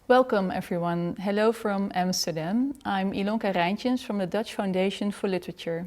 Welcome everyone. Hello from Amsterdam. I'm Ilonka Rijntjens from the Dutch Foundation for Literature.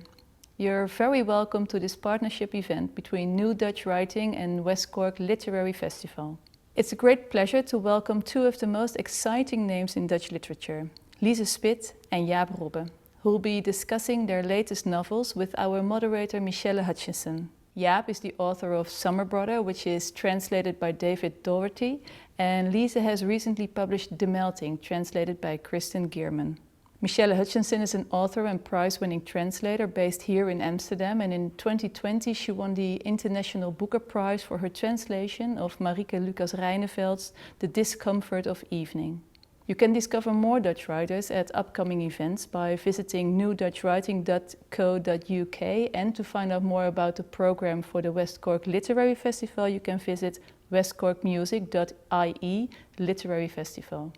You're very welcome to this partnership event between New Dutch Writing and West Cork Literary Festival. It's a great pleasure to welcome two of the most exciting names in Dutch literature, Lize Spit and Jaap Robben, who will be discussing their latest novels with our moderator Michele Hutchison. Jaap is the author of Summer Brother, which is translated by David Doherty, and Lize has recently published The Melting, translated by Kristen Geerman. Michele Hutchison is an author and prize-winning translator based here in Amsterdam, and in 2020 she won the International Booker Prize for her translation of Marieke Lucas Rijneveld's The Discomfort of Evening. You can discover more Dutch writers at upcoming events by visiting newdutchwriting.co.uk, and to find out more about the program for the West Cork Literary Festival you can visit westcorkmusic.ie Literary Festival.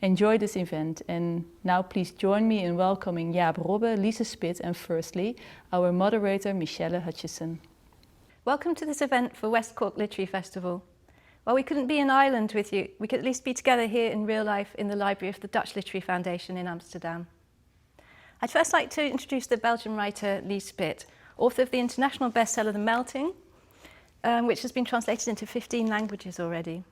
Enjoy this event, and now please join me in welcoming Jaap Robben, Lize Spit and firstly our moderator Michele Hutchison. Welcome to this event for West Cork Literary Festival. While we couldn't be in Ireland with you, we could at least be together here in real life in the library of the Dutch Literary Foundation in Amsterdam. I'd first like to introduce the Belgian writer Lize Spit, author of the international bestseller The Melting, which has been translated into 15 languages already.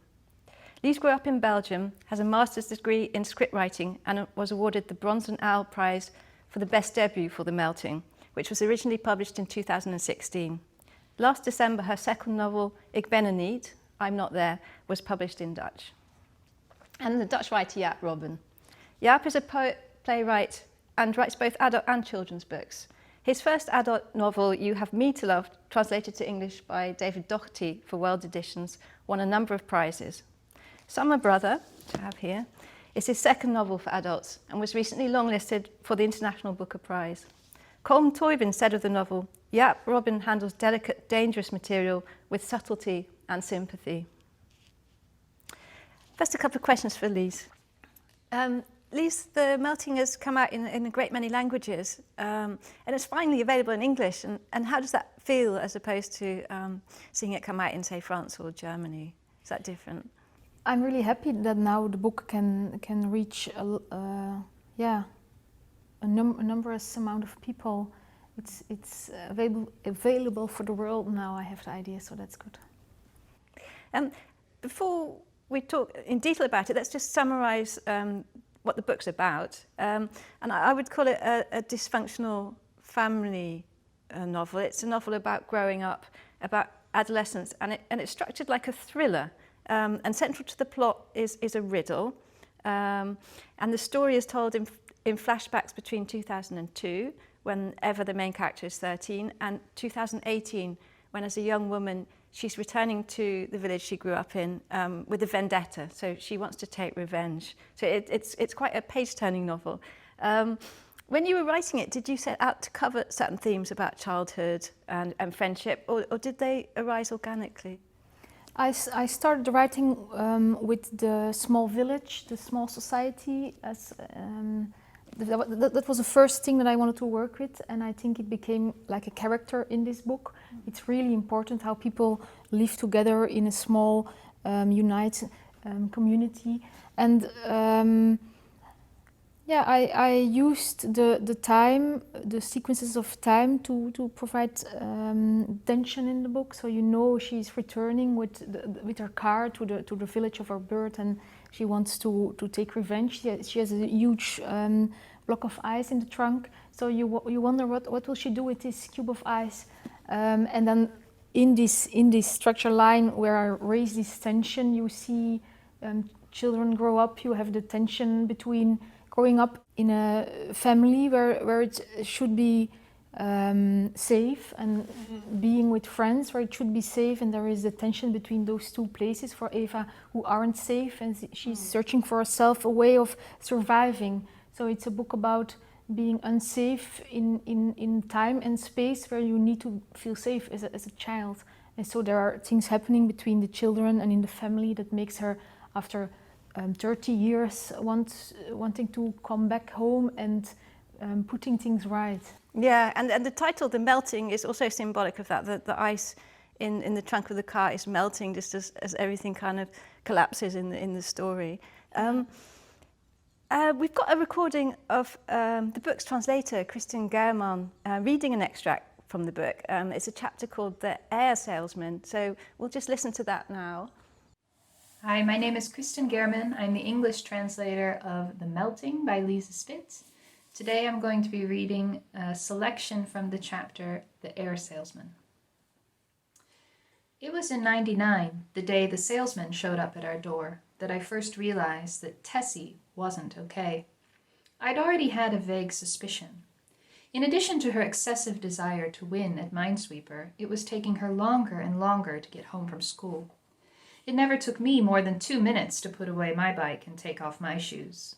Lize grew up in Belgium, has a master's degree in script writing and was awarded the Bronzen Owl Prize for the best debut for The Melting, which was originally published in 2016. Last December, her second novel, Ik ben er niet, I'm Not There, was published in Dutch. And the Dutch writer Jaap Robben. Jaap is a poet, playwright, and writes both adult and children's books. His first adult novel, You Have Me to Love, translated to English by David Doherty for World Editions, won a number of prizes. Summer Brother, which I have here, is his second novel for adults and was recently longlisted for the International Booker Prize. Colm Toibin said of the novel, Jaap Robben handles delicate, dangerous material with subtlety and sympathy. First, a couple of questions for Lize. Lize, The Melting has come out in a great many languages, and it's finally available in English. And how does that feel as opposed to seeing it come out in, say, France or Germany? Is that different? I'm really happy that now the book can reach a numerous amount of people. It's available for the world now. I have the idea, so that's good. Before we talk in detail about it, let's just summarise what the book's about. And I would call it a dysfunctional family novel. It's a novel about growing up, about adolescence, and it's structured like a thriller. And central to the plot is a riddle. And the story is told in flashbacks between 2002, whenever the main character is 13, and 2018, when as a young woman she's returning to the village she grew up in with a vendetta, so she wants to take revenge. So it's quite a page-turning novel. When you were writing it, did you set out to cover certain themes about childhood and friendship, or did they arise organically? I started writing with the small village, the small society, as that was the first thing that I wanted to work with, and I think it became like a character in this book. It's really important how people live together in a small, united community. And I used the time, the sequences of time to provide tension in the book. So you know she's returning with her car to the village of her birth, and she wants to take revenge. She has a huge block of ice in the trunk. So you wonder what will she do with this cube of ice? And then in this structure line where I raise this tension, you see children grow up. You have the tension between growing up in a family where it should be safe, and being with friends where it should be safe, and there is a tension between those two places for Eva who aren't safe, and she's searching for herself a way of surviving. So it's a book about being unsafe in time and space where you need to feel safe as a child. And so there are things happening between the children and in the family that makes her, after 30 years, wanting to come back home and putting things right. Yeah, and the title, The Melting, is also symbolic of that. The ice in the trunk of the car is melting just as everything kind of collapses in the story. We've got a recording of the book's translator, Christian German, reading an extract from the book. It's a chapter called The Air Salesman, so we'll just listen to that now. Hi, my name is Christian German. I'm the English translator of The Melting by Lize. Today I'm going to be reading a selection from the chapter The Air Salesman. It was in '99, the day the salesman showed up at our door, that I first realized that Tessie wasn't okay. I'd already had a vague suspicion. In addition to her excessive desire to win at Minesweeper, it was taking her longer and longer to get home from school. It never took me more than 2 minutes to put away my bike and take off my shoes.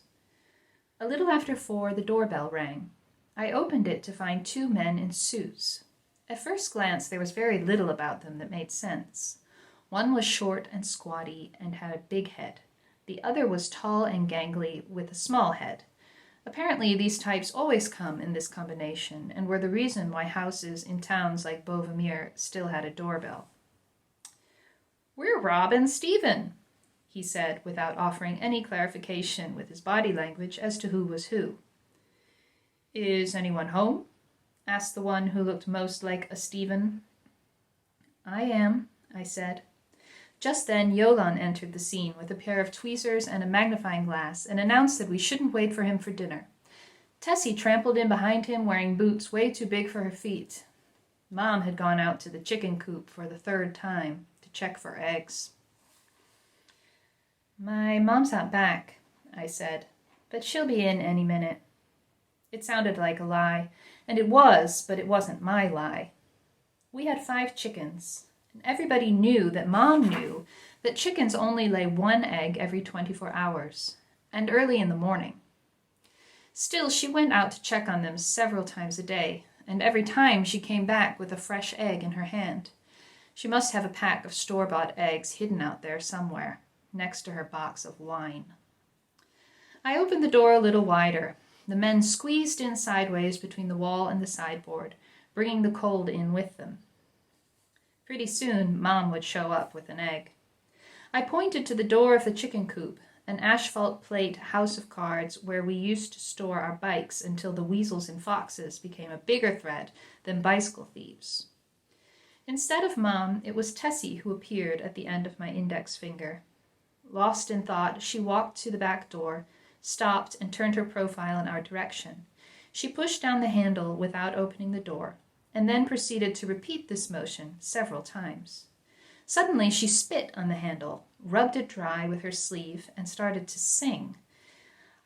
A little after 4, the doorbell rang. I opened it to find 2 men in suits. At first glance, there was very little about them that made sense. One was short and squatty and had a big head. The other was tall and gangly with a small head. Apparently, these types always come in this combination and were the reason why houses in towns like Bovermere still had a doorbell. "We're Rob and Stephen," he said, without offering any clarification with his body language as to who was who. "Is anyone home?" asked the one who looked most like a Stephen. "I am," I said. Just then, Jolan entered the scene with a pair of tweezers and a magnifying glass and announced that we shouldn't wait for him for dinner. Tessie trampled in behind him wearing boots way too big for her feet. Mom had gone out to the chicken coop for the 3rd time to check for eggs. "My mom's out back," I said, "but she'll be in any minute." It sounded like a lie, and it was, but it wasn't my lie. We had 5 chickens. And everybody knew that Mom knew that chickens only lay 1 egg every 24 hours, and early in the morning. Still, she went out to check on them several times a day, and every time she came back with a fresh egg in her hand. She must have a pack of store-bought eggs hidden out there somewhere, next to her box of wine. I opened the door a little wider. The men squeezed in sideways between the wall and the sideboard, bringing the cold in with them. Pretty soon, Mom would show up with an egg. I pointed to the door of the chicken coop, an asphalt plate house of cards where we used to store our bikes until the weasels and foxes became a bigger threat than bicycle thieves. Instead of Mom, it was Tessie who appeared at the end of my index finger. Lost in thought, she walked to the back door, stopped, and turned her profile in our direction. She pushed down the handle without opening the door, and then proceeded to repeat this motion several times. Suddenly she spit on the handle, rubbed it dry with her sleeve, and started to sing.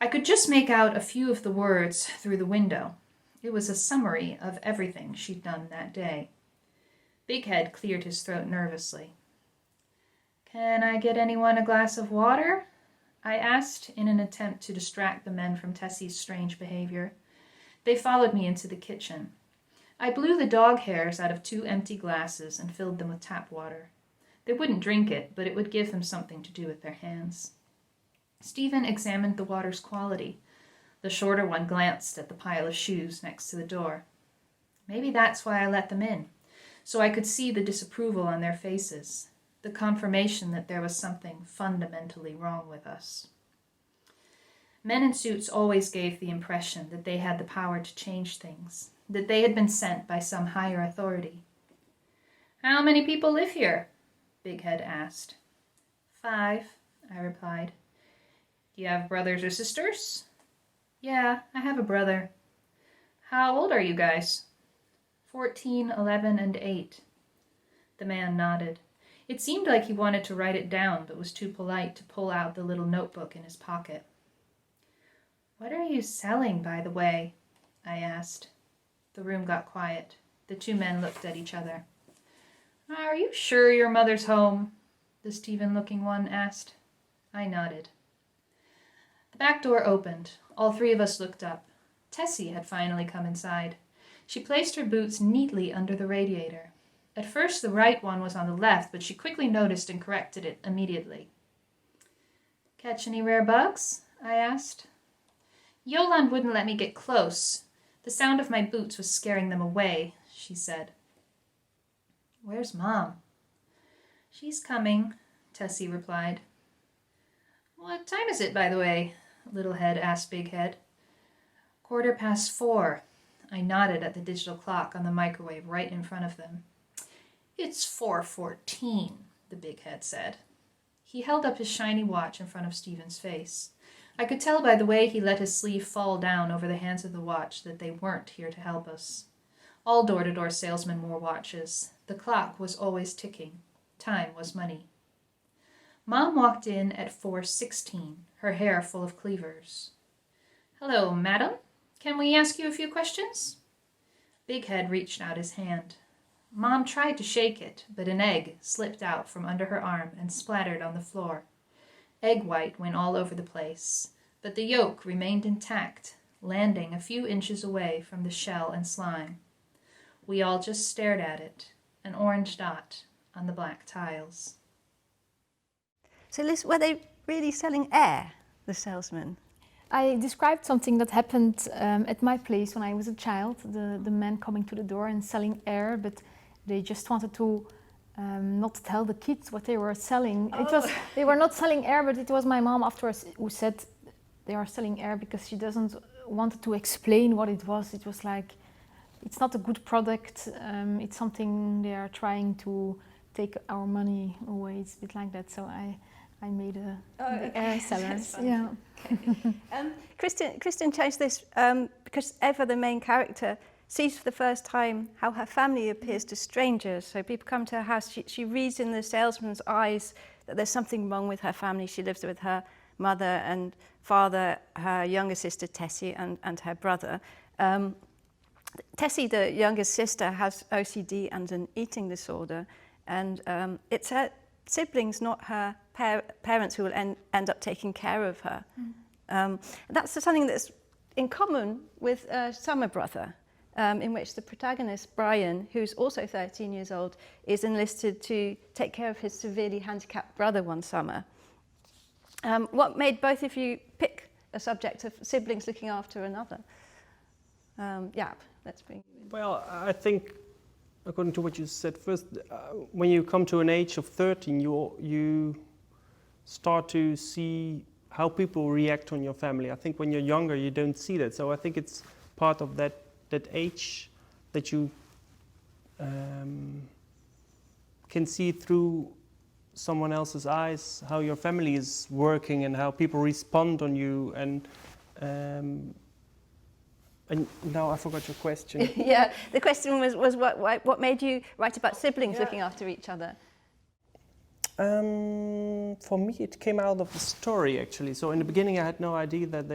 I could just make out a few of the words through the window. It was a summary of everything she'd done that day. Big Head cleared his throat nervously. "Can I get anyone a glass of water?" I asked in an attempt to distract the men from Tessie's strange behavior. They followed me into the kitchen. I blew the dog hairs out of 2 empty glasses and filled them with tap water. They wouldn't drink it, but it would give them something to do with their hands. Stephen examined the water's quality. The shorter one glanced at the pile of shoes next to the door. Maybe that's why I let them in, so I could see the disapproval on their faces, the confirmation that there was something fundamentally wrong with us. Men in suits always gave the impression that they had the power to change things, that they had been sent by some higher authority. "How many people live here?" Big Head asked. 5, I replied. "Do you have brothers or sisters?" "Yeah, I have a brother." "How old are you guys?" 14, 11, and 8. The man nodded. It seemed like he wanted to write it down, but was too polite to pull out the little notebook in his pocket. "What are you selling, by the way?" I asked. The room got quiet. The 2 men looked at each other. "Are you sure your mother's home?" the Stephen-looking one asked. I nodded. The back door opened. All 3 of us looked up. Tessie had finally come inside. She placed her boots neatly under the radiator. At first the right one was on the left, but she quickly noticed and corrected it immediately. "Catch any rare bugs?" I asked. "Jolan wouldn't let me get close. The sound of my boots was scaring them away," she said. "Where's Mom?" She's coming, Tessie replied. What time is it, by the way? Little Head asked Big Head. 4:15. I nodded at the digital clock on the microwave right in front of them. It's 4:14, the Big Head said. He held up his shiny watch in front of Stephen's face. I could tell by the way he let his sleeve fall down over the hands of the watch that they weren't here to help us. All door-to-door salesmen wore watches. The clock was always ticking. Time was money. Mom walked in at 4:16, her hair full of cleavers. Hello, madam. Can we ask you a few questions? Big Head reached out his hand. Mom tried to shake it, but an egg slipped out from under her arm and splattered on the floor. Egg white went all over the place, but the yolk remained intact, landing a few inches away from the shell and slime. We all just stared at it, an orange dot on the black tiles. So Liz, were they really selling air, the salesman? I described something that happened at my place when I was a child, the men coming to the door and selling air, but they just wanted to not tell the kids what they were selling. They were not selling air, but it was my mom afterwards who said they are selling air because she doesn't want to explain what it was. It was like, it's not a good product, it's something they are trying to take our money away. It's a bit like that, so I made the air sellers. Yeah. Kristen changed this because Eva, the main character, sees for the first time how her family appears to strangers. So people come to her house, she reads in the salesman's eyes that there's something wrong with her family. She lives with her mother and father, her younger sister Tessie and her brother. Tessie, the youngest sister, has OCD and an eating disorder, and it's her siblings, not her parents, who will end up taking care of her. That's something that's in common with Summer Brother, in which the protagonist, Brian, who's also 13 years old, is enlisted to take care of his severely handicapped brother one summer. What made both of you pick a subject of siblings looking after another? Jaap, let's bring you in. Well, I think, according to what you said first, when you come to an age of 13, you start to see how people react on your family. I think when you're younger, you don't see that. So I think it's part of that age that you can see through someone else's eyes how your family is working and how people respond on you. And now I forgot your question. Yeah, the question was what made you write about siblings looking after each other? For me, it came out of the story, actually. So in the beginning, I had no idea that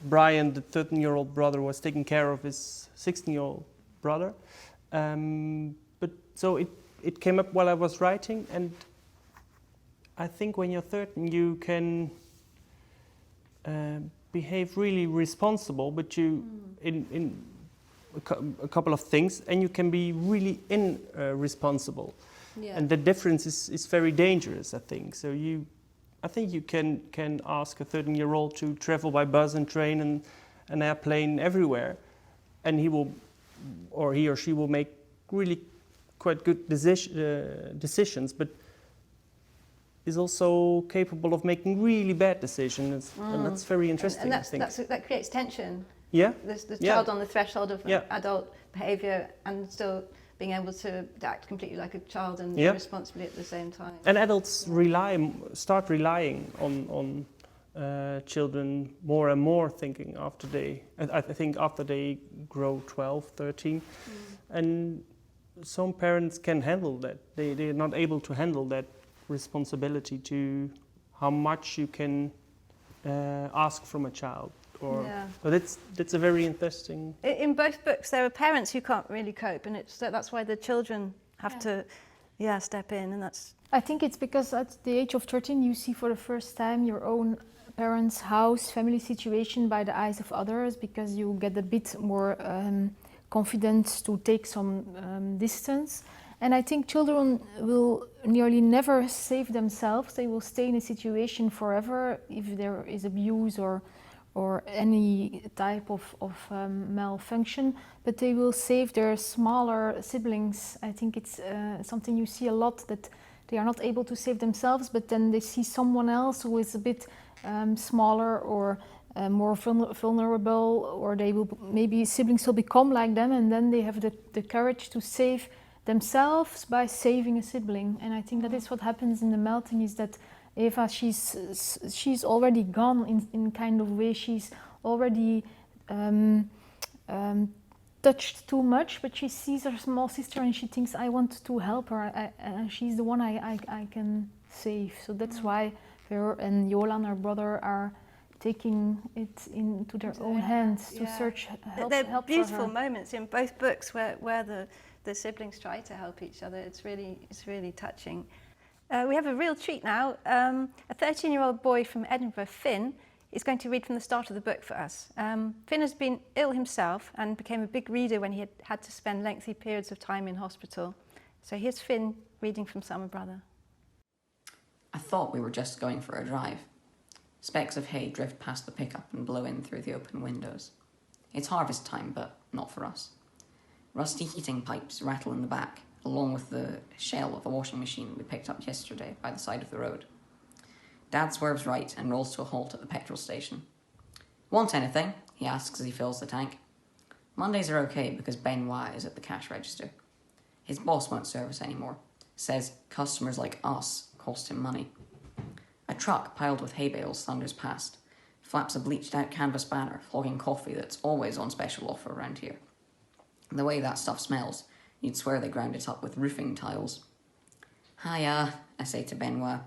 Brian, the 13-year-old brother, was taking care of his 16-year-old brother. But so it came up while I was writing, and I think when you're 13, you can behave really responsible, but you in a couple of things, and you can be really irresponsible. Yeah. And the difference is very dangerous, I think. So I think you can ask a 13-year-old to travel by bus and train and an airplane everywhere, and he or she will make really quite good decisions, but is also capable of making really bad decisions, and that's very interesting. And I think that creates tension. Yeah. The child on the threshold of adult behaviour and still being able to act completely like a child and responsibly at the same time. And adults start relying on children more and more, thinking I think after they grow 12, 13. And some parents can handle that. They're not able to handle that responsibility to how much you can ask from a child. So that's a very interesting. In both books, there are parents who can't really cope, and that's why the children have to, step in, and that's. I think it's because at the age of 13, you see for the first time your own parents' house, family situation by the eyes of others, because you get a bit more confidence to take some distance. And I think children will nearly never save themselves. They will stay in a situation forever if there is abuse or or any type of malfunction, but they will save their smaller siblings. I think it's something you see a lot, that they are not able to save themselves, but then they see someone else who is a bit smaller or more vulnerable, or they will, maybe siblings will become like them, and then they have the courage to save themselves by saving a sibling. And I think that is what happens in The Melting, is that Eva, she's already gone in kind of way. She's already touched too much, but she sees her small sister and she thinks, I want to help her. She's the one I can save. So that's why her and Jolan, her brother, are taking it into their own hands to search help. They're help beautiful for her. moments in both books where the siblings try to help each other. It's really touching. We have a real treat now. A 13-year-old boy from Edinburgh, Finn, is going to read from the start of the book for us. Finn has been ill himself and became a big reader when he had to spend lengthy periods of time in hospital. So here's Finn reading from Summer Brother. I thought we were just going for a drive. Specks of hay drift past the pickup and blow in through the open windows. It's harvest time, but not for us. Rusty heating pipes rattle in the back, along with the shell of a washing machine we picked up yesterday by the side of the road. Dad swerves right and rolls to a halt at the petrol station. Want anything? He asks as he fills the tank. Mondays are okay because Benoit is at the cash register. His boss won't serve us anymore. Says customers like us cost him money. A truck piled with hay bales thunders past, flaps a bleached out canvas banner flogging coffee that's always on special offer around here. The way that stuff smells, you'd swear they ground it up with roofing tiles. Hiya, I say to Benoit.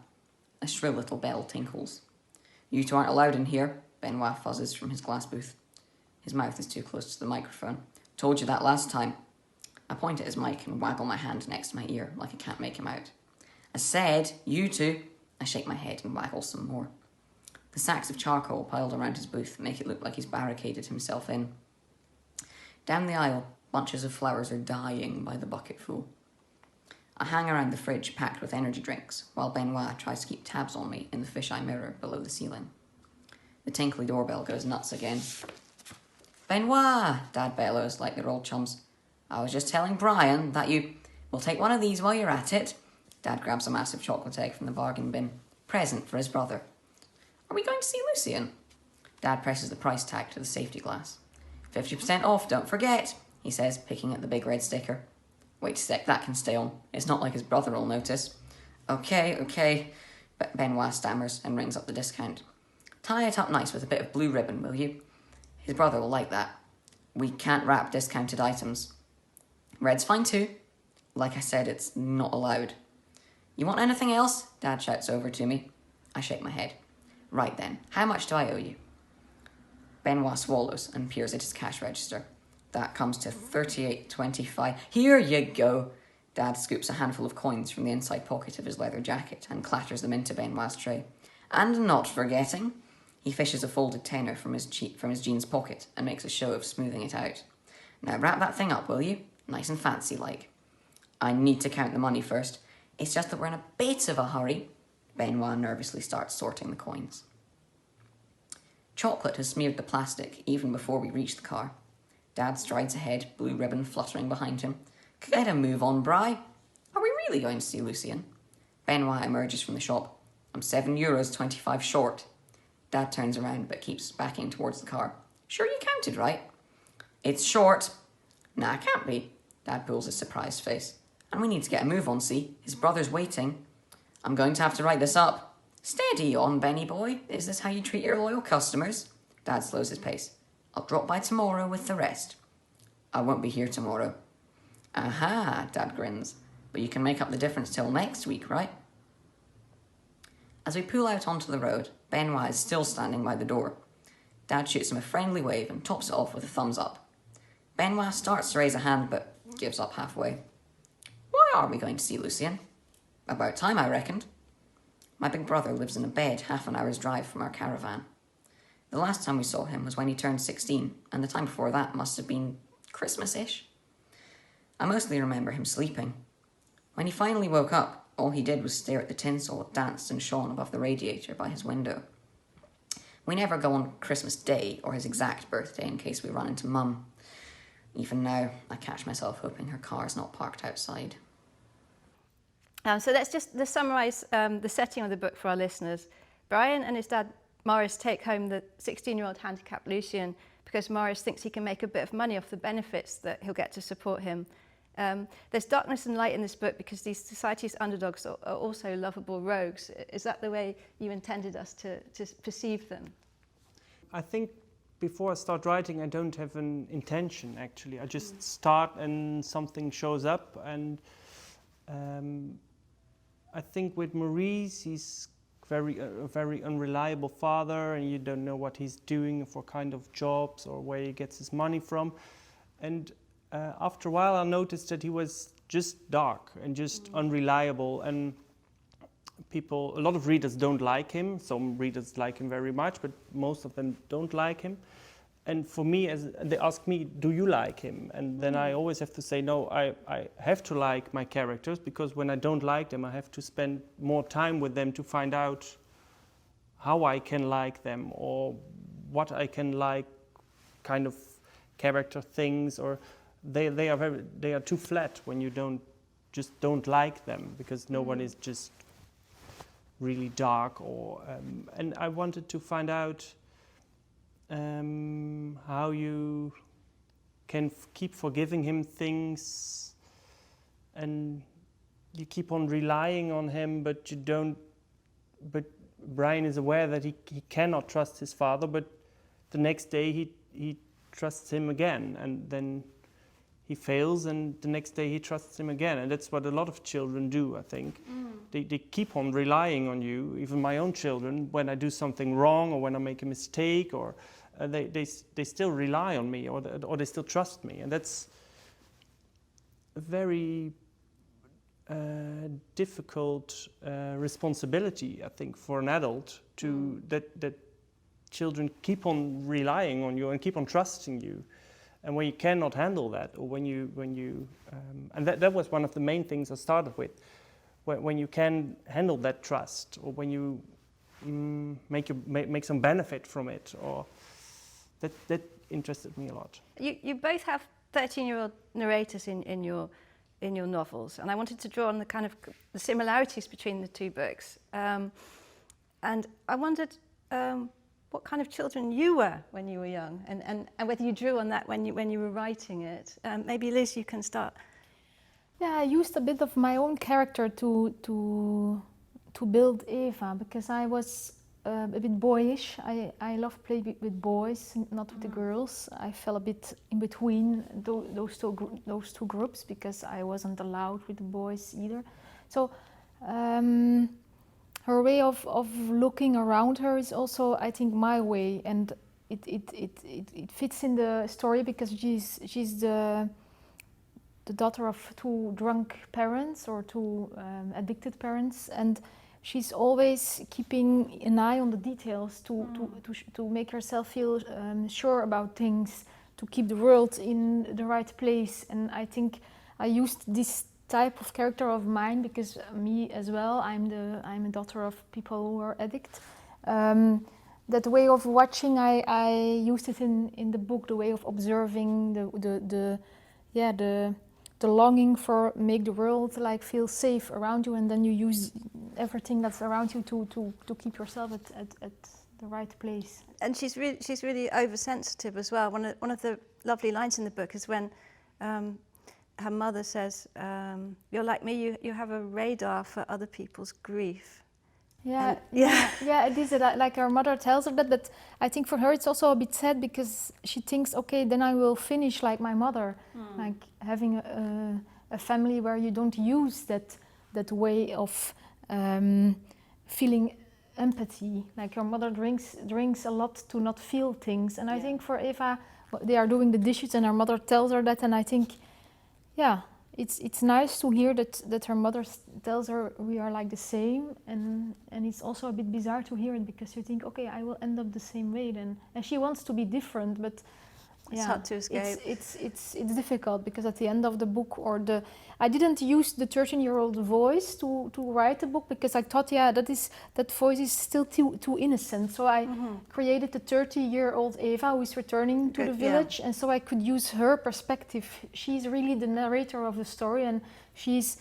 A shrill little bell tinkles. You two aren't allowed in here, Benoit fuzzes from his glass booth. His mouth is too close to the microphone. Told you that last time. I point at his mic and waggle my hand next to my ear like I can't make him out. I said, you two. I shake my head and waggle some more. The sacks of charcoal piled around his booth make it look like he's barricaded himself in. Down the aisle, bunches of flowers are dying by the bucketful. I hang around the fridge packed with energy drinks, while Benoit tries to keep tabs on me in the fisheye mirror below the ceiling. The tinkly doorbell goes nuts again. Benoit, Dad bellows like they're old chums. I was just telling Brian that you... We'll take one of these while you're at it. Dad grabs a massive chocolate egg from the bargain bin. Present for his brother. Are we going to see Lucien? Dad presses the price tag to the safety glass. 50% off, don't forget, he says, picking at the big red sticker. Wait a sec, that can stay on. It's not like his brother will notice. Okay. Benoit stammers and rings up the discount. Tie it up nice with a bit of blue ribbon, will you? His brother will like that. We can't wrap discounted items. Red's fine too. Like I said, it's not allowed. You want anything else? Dad shouts over to me. I shake my head. Right then, how much do I owe you? Benoit swallows and peers at his cash register. That comes to $38.25. Here you go. Dad scoops a handful of coins from the inside pocket of his leather jacket and clatters them into Benoit's tray. And not forgetting, he fishes a folded tenner from his jeans pocket and makes a show of smoothing it out. Now wrap that thing up, will you? Nice and fancy like. I need to count the money first. It's just that we're in a bit of a hurry. Benoit nervously starts sorting the coins. Chocolate has smeared the plastic even before we reach the car. Dad strides ahead, blue ribbon fluttering behind him. Get a move on, Bri. Are we really going to see Lucien? Benoit emerges from the shop. I'm €7.25 short. Dad turns around but keeps backing towards the car. Sure you counted right? It's short. Nah, can't be. Dad pulls a surprised face. And we need to get a move on, see? His brother's waiting. I'm going to have to write this up. Steady on, Benny boy. Is this how you treat your loyal customers? Dad slows his pace. I'll drop by tomorrow with the rest. I won't be here tomorrow. Aha, Dad grins. But you can make up the difference till next week, right? As we pull out onto the road, Benoit is still standing by the door. Dad shoots him a friendly wave and tops it off with a thumbs up. Benoit starts to raise a hand but gives up halfway. Why are we going to see Lucien? About time, I reckoned. My big brother lives in a bed half an hour's drive from our caravan. The last time we saw him was when he turned 16, and the time before that must have been Christmas-ish. I mostly remember him sleeping. When he finally woke up, all he did was stare at the tinsel that danced and shone above the radiator by his window. We never go on Christmas Day or his exact birthday in case we run into Mum. Even now, I catch myself hoping her car's not parked outside. So let's summarise the setting of the book for our listeners. Brian and his dad, Maurice, take home the 16-year-old handicapped Lucien because Maurice thinks he can make a bit of money off the benefits that he'll get to support him. There's darkness and light in this book because these society's underdogs are also lovable rogues. Is that the way you intended us to perceive them? I think before I start writing, I don't have an intention, actually. I just start and something shows up. And I think with Maurice, he's a very unreliable father, and you don't know what he's doing for kind of jobs or where he gets his money from. And after a while, I noticed that he was just dark and just unreliable, and a lot of readers don't like him. Some readers like him very much, but most of them don't like him. And for me, they ask me, do you like him? And then I always have to say, no, I have to like my characters, because when I don't like them, I have to spend more time with them to find out how I can like them, or what I can like, kind of character things, or they are too flat when you don't like them, because no one is just really dark. And I wanted to find out how you can keep forgiving him things, and you keep on relying on him, but you don't. But Brian is aware that he cannot trust his father, but the next day he trusts him again, and then he fails, and the next day he trusts him again. And that's what a lot of children do, I think. They keep on relying on you. Even my own children, when I do something wrong or when I make a mistake, or they still rely on me, or they still trust me. And that's a very difficult responsibility, I think, for an adult, that children keep on relying on you and keep on trusting you. And when you cannot handle that, or when you and that was one of the main things I started with, when you can handle that trust, or when you make some benefit from it, or that interested me a lot. You both have 13-year-old narrators in your novels, and I wanted to draw on the kind of the similarities between the two books, and I wondered what kind of children you were when you were young, and whether you drew on that when you were writing it. Maybe Liz, you can start. Yeah, I used a bit of my own character to build Eva, because I was a bit boyish. I love playing with boys, not with the girls. I fell a bit in between those two groups, because I wasn't allowed with the boys either. So her way of looking around her is also, I think, my way, and it fits in the story, because she's the daughter of two drunk parents, or two addicted parents, and she's always keeping an eye on the details to make herself feel sure about things, to keep the world in the right place. And I think I used this type of character of mine, because me as well, I'm a daughter of people who are addicts. That way of watching, I used it in the book, the way of observing the longing for make the world like feel safe around you, and then you use everything that's around you to keep yourself at the right place. And she's really oversensitive as well. One of the lovely lines in the book is when her mother says, "You're like me. You have a radar for other people's grief." Yeah, it is like her mother tells her that, but I think for her it's also a bit sad, because she thinks, okay, then I will finish like my mother, like having a family where you don't use that way of feeling empathy. Like your mother drinks a lot to not feel things, and I think for Eva, they are doing the dishes and her mother tells her that, and I think, yeah, it's nice to hear that her mother tells her we are like the same, and it's also a bit bizarre to hear it, because you think, okay, I will end up the same way then, and she wants to be different, but It's hard to escape. It's difficult because at the end of the book, I didn't use the 13-year-old voice to write the book because I thought, that voice is still too innocent. So I created the 30-year-old Eva who is returning to the village, and so I could use her perspective. She's really the narrator of the story, and she's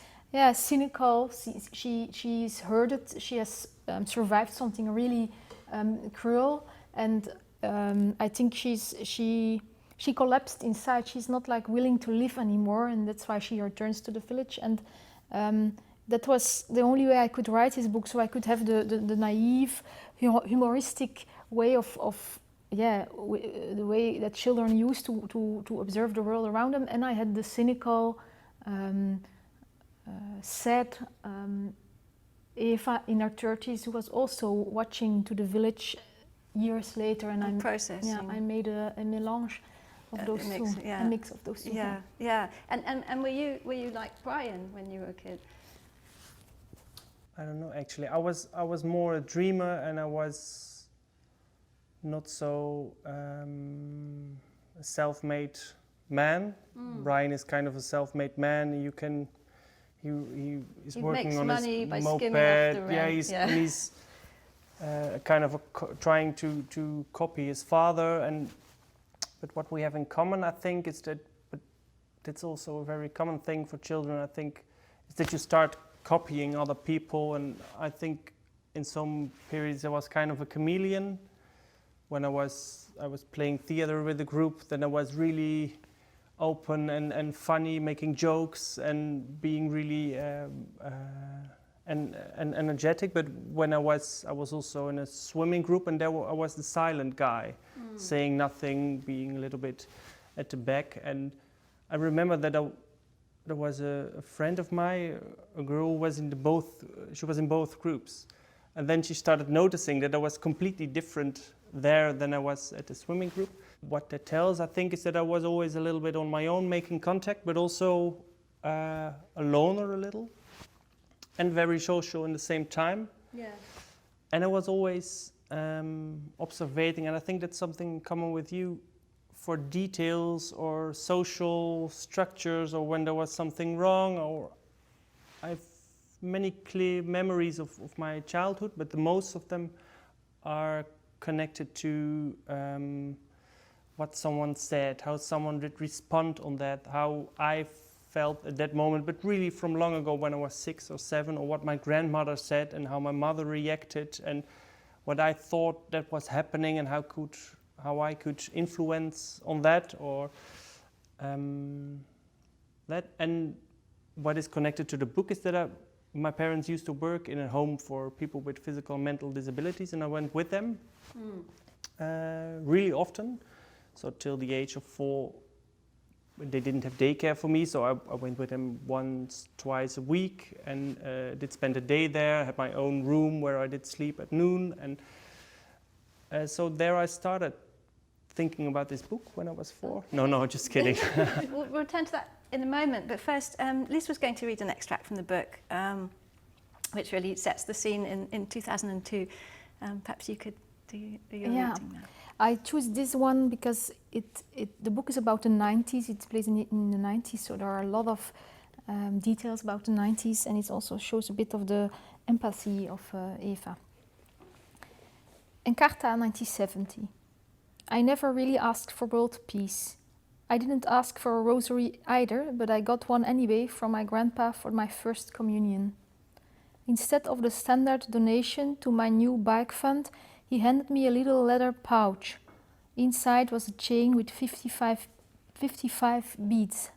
cynical. She's heard it. She has survived something really cruel, and I think she collapsed inside. She's not like willing to live anymore, and that's why she returns to the village. And that was the only way I could write this book, so I could have the naive, humoristic way the way that children use to observe the world around them, and I had the cynical, sad Eva in her 30s who was also watching to the village years later, and I'm processing. Yeah, I made a melange of those two, a mix of those two. Yeah. And were you like Brian when you were a kid? I don't know, actually. I was more a dreamer, and I was not so a self-made man. Brian is kind of a self-made man. He is working on his moped. He's kind of trying to copy his father. But what we have in common, I think, is that, but it's also a very common thing for children, I think, is that you start copying other people. And I think in some periods I was kind of a chameleon. When I was playing theater with a group, then I was really open and funny, making jokes and being really and energetic. But when I was also in a swimming group, and there I was the silent guy, saying nothing, being a little bit at the back. And I remember that there was a friend of mine, a girl who was she was in both groups, and then she started noticing that I was completely different there than I was at the swimming group. What that tells, I think, is that I was always a little bit on my own, making contact, but also a loner a little, and very social in the same time. Yeah. And I was always observating, and I think that's something common with you, for details or social structures, or when there was something wrong. Or I have many clear memories of my childhood, but the most of them are connected to what someone said, how someone did respond on that, how I felt at that moment, but really from long ago when I was 6 or 7, or what my grandmother said and how my mother reacted, and what I thought that was happening, and how I could influence on that, or that. And what is connected to the book is that my parents used to work in a home for people with physical and mental disabilities, and I went with them really often. So till the age of 4, they didn't have daycare for me, so I went with them once, twice a week, and did spend a day there. I had my own room where I did sleep at noon, and so there I started thinking about this book when I was 4. No, just kidding. We'll return to that in a moment, but first, Liz was going to read an extract from the book, which really sets the scene in 2002. Perhaps you could do your reading now. I choose this one because the book is about the 90s. It plays in the 90s, so there are a lot of details about the 90s, and it also shows a bit of the empathy of Eva. Encarta, 1970. I never really asked for world peace. I didn't ask for a rosary either, but I got one anyway from my grandpa for my first communion. Instead of the standard donation to my new bike fund, he handed me a little leather pouch. Inside was a chain with 55 beads.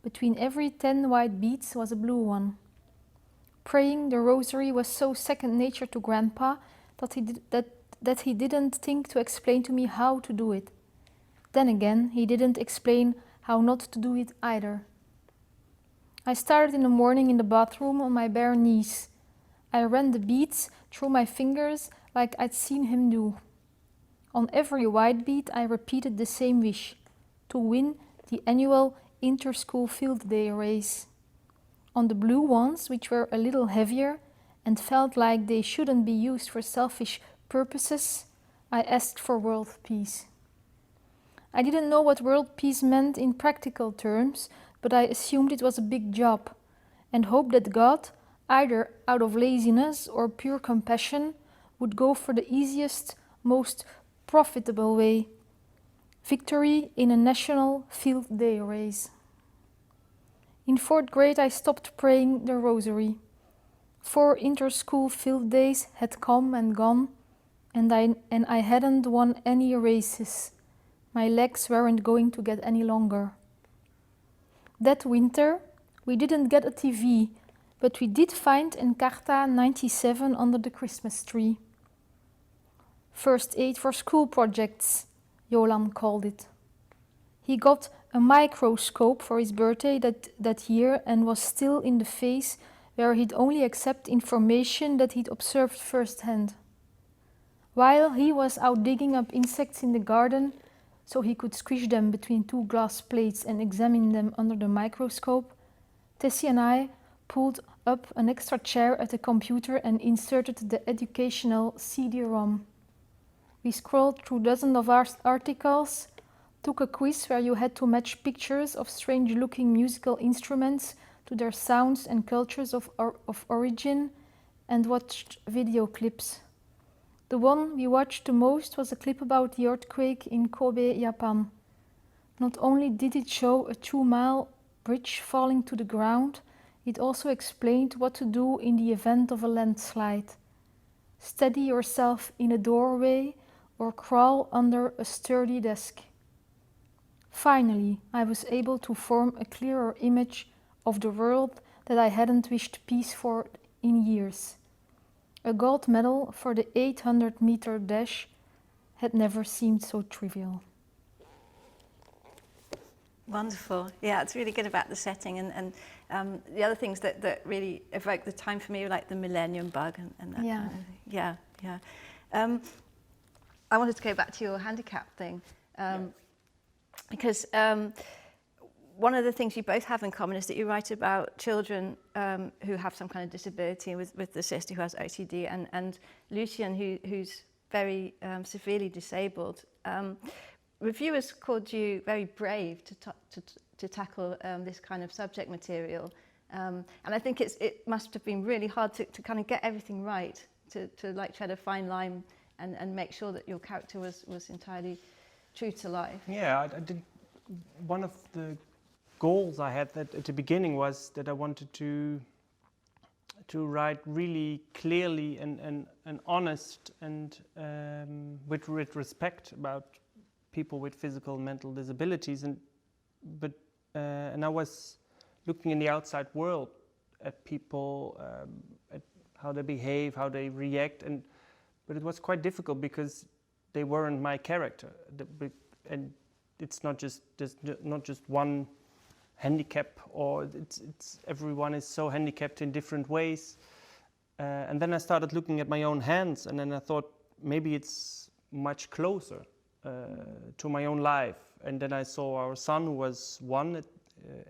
Between every 10 white beads was a blue one. Praying the rosary was so second nature to Grandpa that he didn't think to explain to me how to do it. Then again, he didn't explain how not to do it either. I started in the morning in the bathroom on my bare knees. I ran the beads through my fingers like I'd seen him do. On every white bead I repeated the same wish, to win the annual inter-school field day race. On the blue ones, which were a little heavier and felt like they shouldn't be used for selfish purposes, I asked for world peace. I didn't know what world peace meant in practical terms, but I assumed it was a big job, and hoped that God, either out of laziness or pure compassion, would go for the easiest, most profitable way: victory in a national field day race. In 4th grade I stopped praying the rosary. 4 inter-school field days had come and gone, and I hadn't won any races. My legs weren't going to get any longer. That winter, we didn't get a TV, but we did find Encarta 97 under the Christmas tree. First aid for school projects, Jolan called it. He got a microscope for his birthday that year and was still in the phase where he'd only accept information that he'd observed firsthand. While he was out digging up insects in the garden, so he could squish them between 2 glass plates and examine them under the microscope, Tessie and I pulled up an extra chair at the computer and inserted the educational CD-ROM. We scrolled through dozens of articles, took a quiz where you had to match pictures of strange-looking musical instruments to their sounds and cultures of origin, and watched video clips. The one we watched the most was a clip about the earthquake in Kobe, Japan. Not only did it show a 2-mile bridge falling to the ground, it also explained what to do in the event of a landslide. Steady yourself in a doorway or crawl under a sturdy desk. Finally, I was able to form a clearer image of the world that I hadn't wished peace for in years. A gold medal for the 800-meter dash had never seemed so trivial. Wonderful. Yeah, it's really good about the setting, and the other things that really evoke the time for me were like the millennium bug and that kind of thing. Yeah. I wanted to go back to your handicap thing, because one of the things you both have in common is that you write about children who have some kind of disability, with the sister who has OCD, and Lucien who's very severely disabled. Reviewers called you very brave to tackle this kind of subject material, and I think it must have been really hard to kind of get everything right, to like tread a fine line and make sure that your character was entirely true to life. Yeah, I did. One of the goals I had at the beginning was that I wanted to write really clearly and honest and with respect about people with physical and mental disabilities, and I was looking in the outside world at people, at how they behave, how they react, but it was quite difficult because they weren't my character, and it's not just one handicap, or it's everyone is so handicapped in different ways, and then I started looking at my own hands, and then I thought maybe it's much closer to my own life. And then I saw our son, who was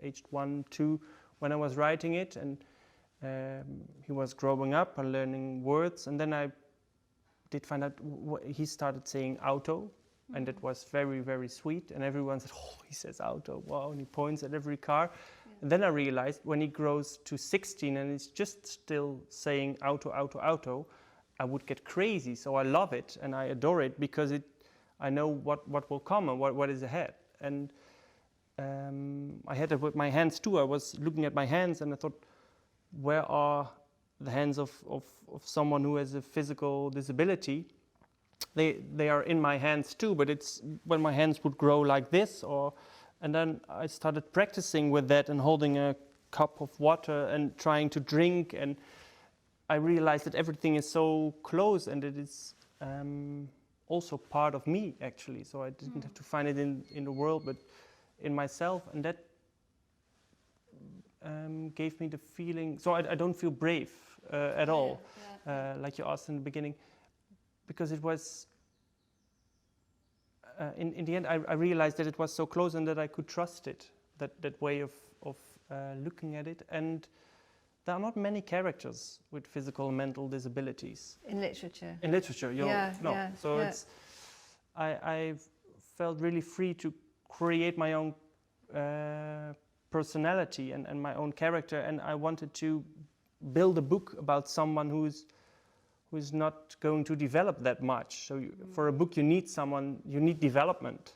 aged 1, 2 when I was writing it, and he was growing up and learning words, and then I did find out he started saying auto, and that was very, very sweet, and everyone said, oh, he says auto, wow, and he points at every car. Yeah. And then I realized when he grows to 16 and he's just still saying auto, auto, auto, I would get crazy. So I love it and I adore it because I know what will come and what is ahead. And I had it with my hands too. I was looking at my hands and I thought, where are the hands of someone who has a physical disability? They are in my hands too, but it's when my hands would grow like this, and then I started practicing with that and holding a cup of water and trying to drink, and I realized that everything is so close and it is also part of me actually. So I didn't have to find it in the world, but in myself, and that gave me the feeling. So I don't feel brave at all, like you asked in the beginning. Because it was, in the end, I realized that it was so close and that I could trust it, that way of looking at it. And there are not many characters with physical and mental disabilities. In literature? In literature, no. So it's, I felt really free to create my own personality and my own character, and I wanted to build a book about someone who's not going to develop that much. So for a book you need development,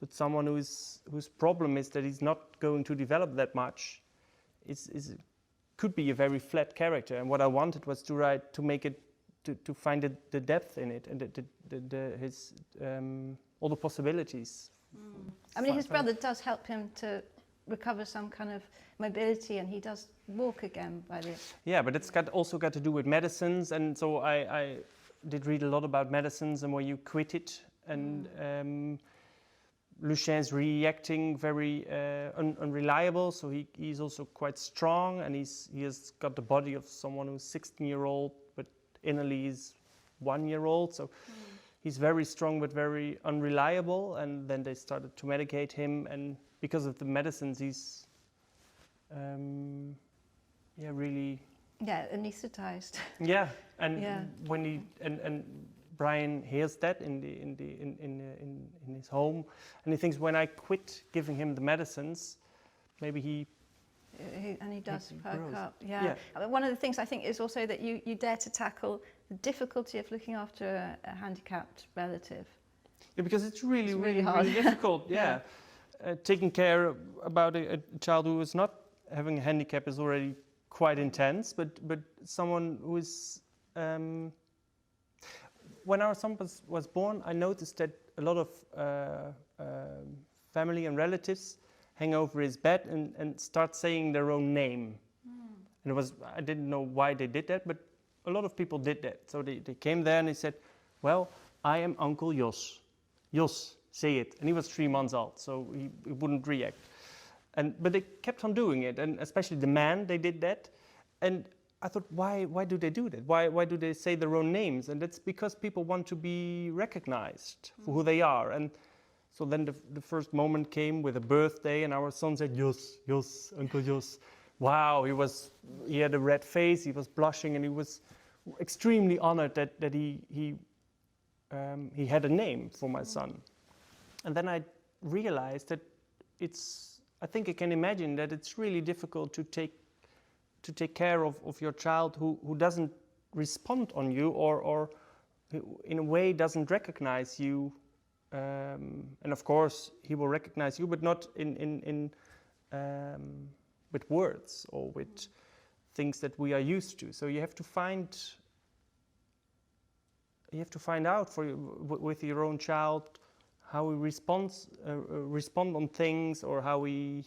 but someone whose problem is that he's not going to develop that much could be a very flat character. And what I wanted was to make it to find the depth in it and his all the possibilities. I mean, his brother does help him to recover some kind of mobility, and he does walk again by this. Yeah, but it's also got to do with medicines, and so I did read a lot about medicines and where you quit it, and Lucien's reacting very unreliable, so he's also quite strong, and he has got the body of someone who's 16-year-old, but innerly is 1-year-old, so he's very strong but very unreliable, and then they started to medicate him, and because of the medicines he's really anesthetized. Yeah, and when he and Brian hears that in his home, and he thinks, when I quit giving him the medicines, maybe he does perk up. Yeah. I mean, one of the things I think is also that you dare to tackle the difficulty of looking after a handicapped relative. Yeah, because it's really hard. Really difficult. Yeah. Taking care about a child who is not having a handicap is already quite intense, but someone who is... when our son was born, I noticed that a lot of family and relatives hang over his bed and start saying their own name. And I didn't know why they did that, but a lot of people did that. So they came there and they said, well, I am Uncle Jos. Jos, say it. And he was 3 months old, so he wouldn't react. But they kept on doing it, and especially the men, they did that. And I thought, why do they do that? Why do they say their own names? And that's because people want to be recognized for who they are. And so then the first moment came with a birthday, and our son said, Jos, Uncle Jos. Wow, he had a red face, he was blushing, and he was extremely honored that he had a name for my son. And then I realized that I think I can imagine that it's really difficult to take care of your child who doesn't respond on you or in a way doesn't recognize you. And of course he will recognize you, but not in with words or with things that we are used to. So you have to find out with your own child how we respond on things, or how we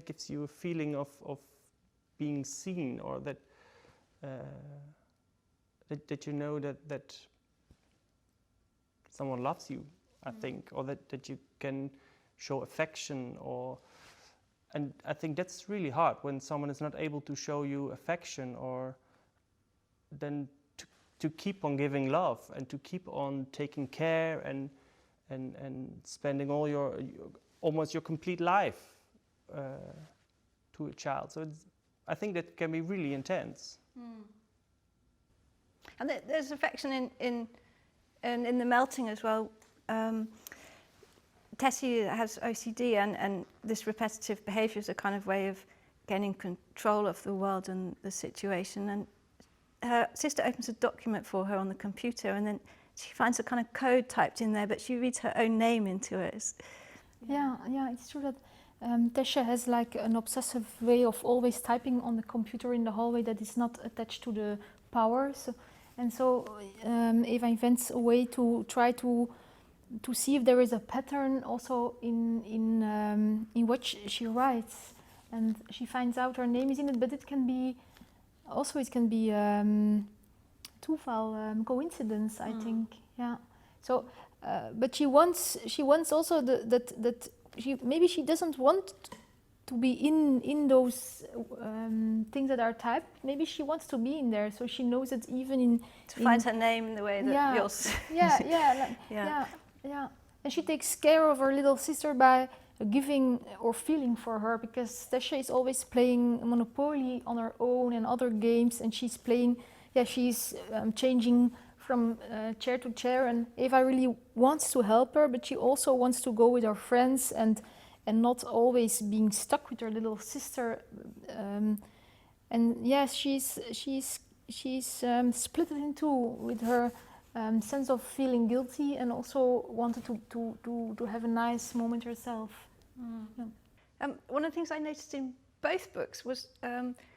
gives you a feeling of being seen, or that you know that someone loves you, I think, or that you can show affection, and I think that's really hard when someone is not able to show you affection, or then to keep on giving love and to keep on taking care and spending all almost your complete life to a child. So I think that can be really intense. And there's affection in the melting as well. Tessie has OCD, and this repetitive behaviour is a kind of way of gaining control of the world and the situation. And her sister opens a document for her on the computer, and then she finds a kind of code typed in there, but she reads her own name into it. Yeah, it's true that Tessia has like an obsessive way of always typing on the computer in the hallway that is not attached to the power. So Eva invents a way to try to see if there is a pattern also in what she writes, and she finds out her name is in it, but it can be toeval, coincidence, I think. Yeah. So, but she wants also that maybe she doesn't want to be in those things that are typed. Maybe she wants to be in there, so she knows it even to find her name in the way that yours. Yeah. And she takes care of her little sister by giving or feeling for her, because Tessia is always playing Monopoly on her own and other games, and she's playing. Yeah, she's changing from chair to chair, and Eva really wants to help her, but she also wants to go with her friends and not always being stuck with her little sister. And yes, she's split it in two with her sense of feeling guilty and also wanted to have a nice moment herself. Yeah. One of the things I noticed in both books was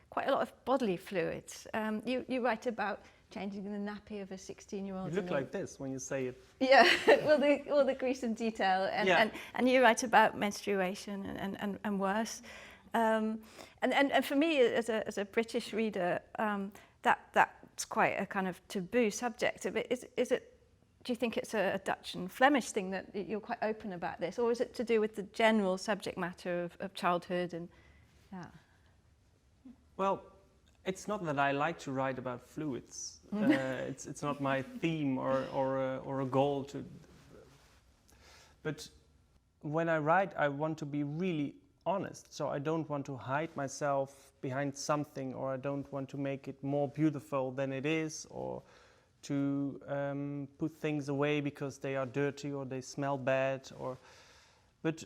quite a lot of bodily fluids. You write about changing the nappy of a 16-year-old. You look like this when you say it. Yeah, all the gruesome detail, and you write about menstruation and worse. And for me, as a British reader, that's quite a kind of taboo subject. Is it? Do you think it's a Dutch and Flemish thing that you're quite open about this, or is it to do with the general subject matter of childhood and? Yeah. Well, it's not that I like to write about fluids. It's not my theme or a goal to. But when I write, I want to be really honest. So I don't want to hide myself behind something, or I don't want to make it more beautiful than it is, or to put things away because they are dirty or they smell bad. But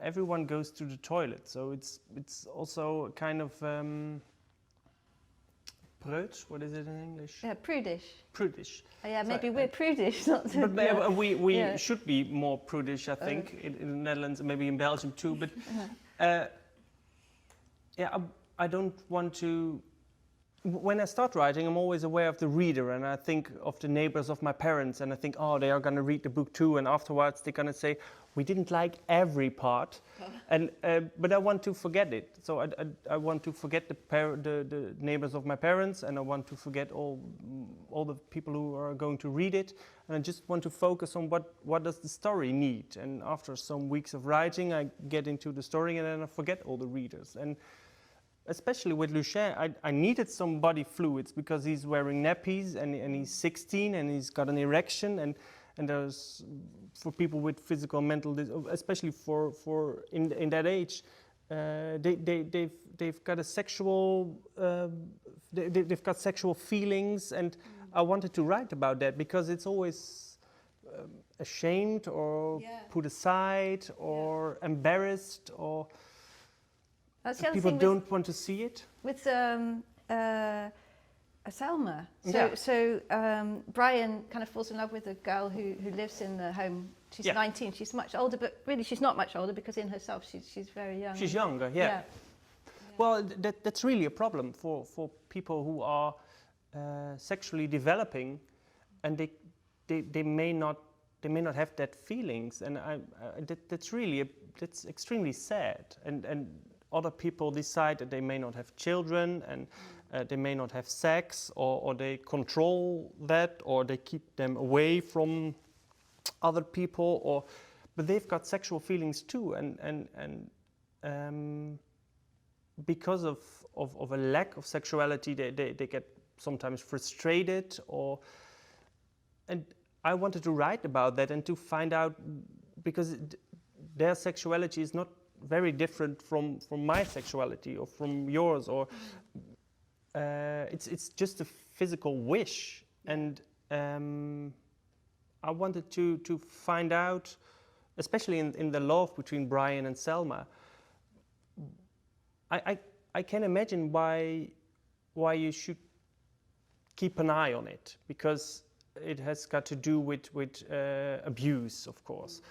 everyone goes to the toilet, so it's also a kind of preut. What is it in English? Yeah, prudish. Prudish. Oh, yeah, maybe we're prudish, not to. But we should be more prudish, I think, in the Netherlands, maybe in Belgium too. But I don't want to. When I start writing, I'm always aware of the reader, and I think of the neighbors of my parents, and I think, oh, they are going to read the book too, and afterwards they're going to say, we didn't like every part, and but I want to forget it. So I want to forget the neighbors of my parents, and I want to forget all the people who are going to read it, and I just want to focus on what does the story need. And after some weeks of writing, I get into the story, and then I forget all the readers. And especially with Lucien, I needed some body fluids because he's wearing nappies and he's 16 and he's got an erection, and there's, for people with physical and mental, especially for in that age, they've got a sexual they've got sexual feelings, and I wanted to write about that because it's always ashamed or put aside or embarrassed, or people don't want to see it. With Selma. So Brian kind of falls in love with a girl who lives in the home. She's 19. She's much older, but really she's not much older because in herself she's very young. She's younger, yeah. Well, that's really a problem for people who are sexually developing, and they may not have that feelings, and that's extremely sad. And other people decide that they may not have children, and they may not have sex, or they control that, or they keep them away from other people, but they've got sexual feelings too, and because of a lack of sexuality, they get sometimes frustrated, and I wanted to write about that and to find out, because their sexuality is not very different from my sexuality or from yours, or it's just a physical wish, and I wanted to find out, especially in the love between Brian and Selma. I can imagine why you should keep an eye on it, because it has got to do with abuse, of course.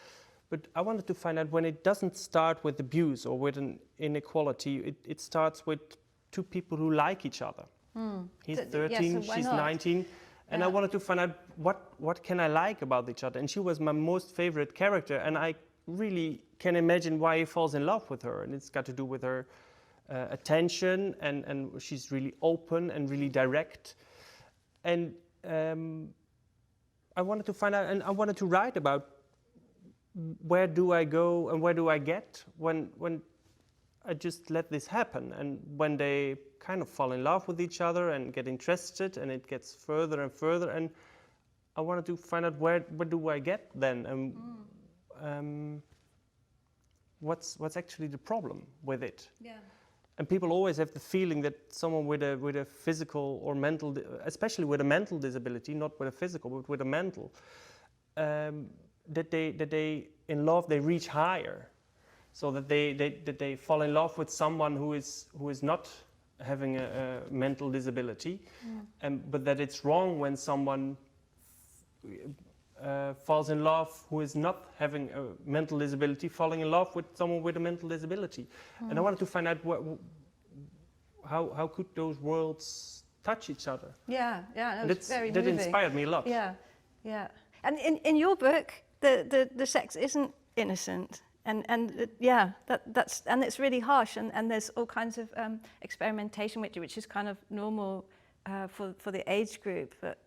But I wanted to find out when it doesn't start with abuse or with an inequality, it starts with two people who like each other. He's 13, she's 19, and I wanted to find out what can I like about each other. And she was my most favorite character, and I really can imagine why he falls in love with her. And it's got to do with her attention, and she's really open and really direct. And I wanted to find out, and I wanted to write about where do I go and where do I get when I just let this happen, and when they kind of fall in love with each other and get interested, and it gets further and further, and I wanted to find out where do I get then, and what's actually the problem with it. And people always have the feeling that someone with a physical or mental, especially with a mental disability, not with a physical, but with a mental, that they in love they reach higher, so that they fall in love with someone who is not having a mental disability, but that it's wrong when someone falls in love who is not having a mental disability, falling in love with someone with a mental disability. And I wanted to find out how could those worlds touch each other. Yeah, that's very that moving. inspired me a lot. Yeah. And in your book, the sex isn't innocent. That's it's really harsh, and there's all kinds of experimentation which is kind of normal for the age group. But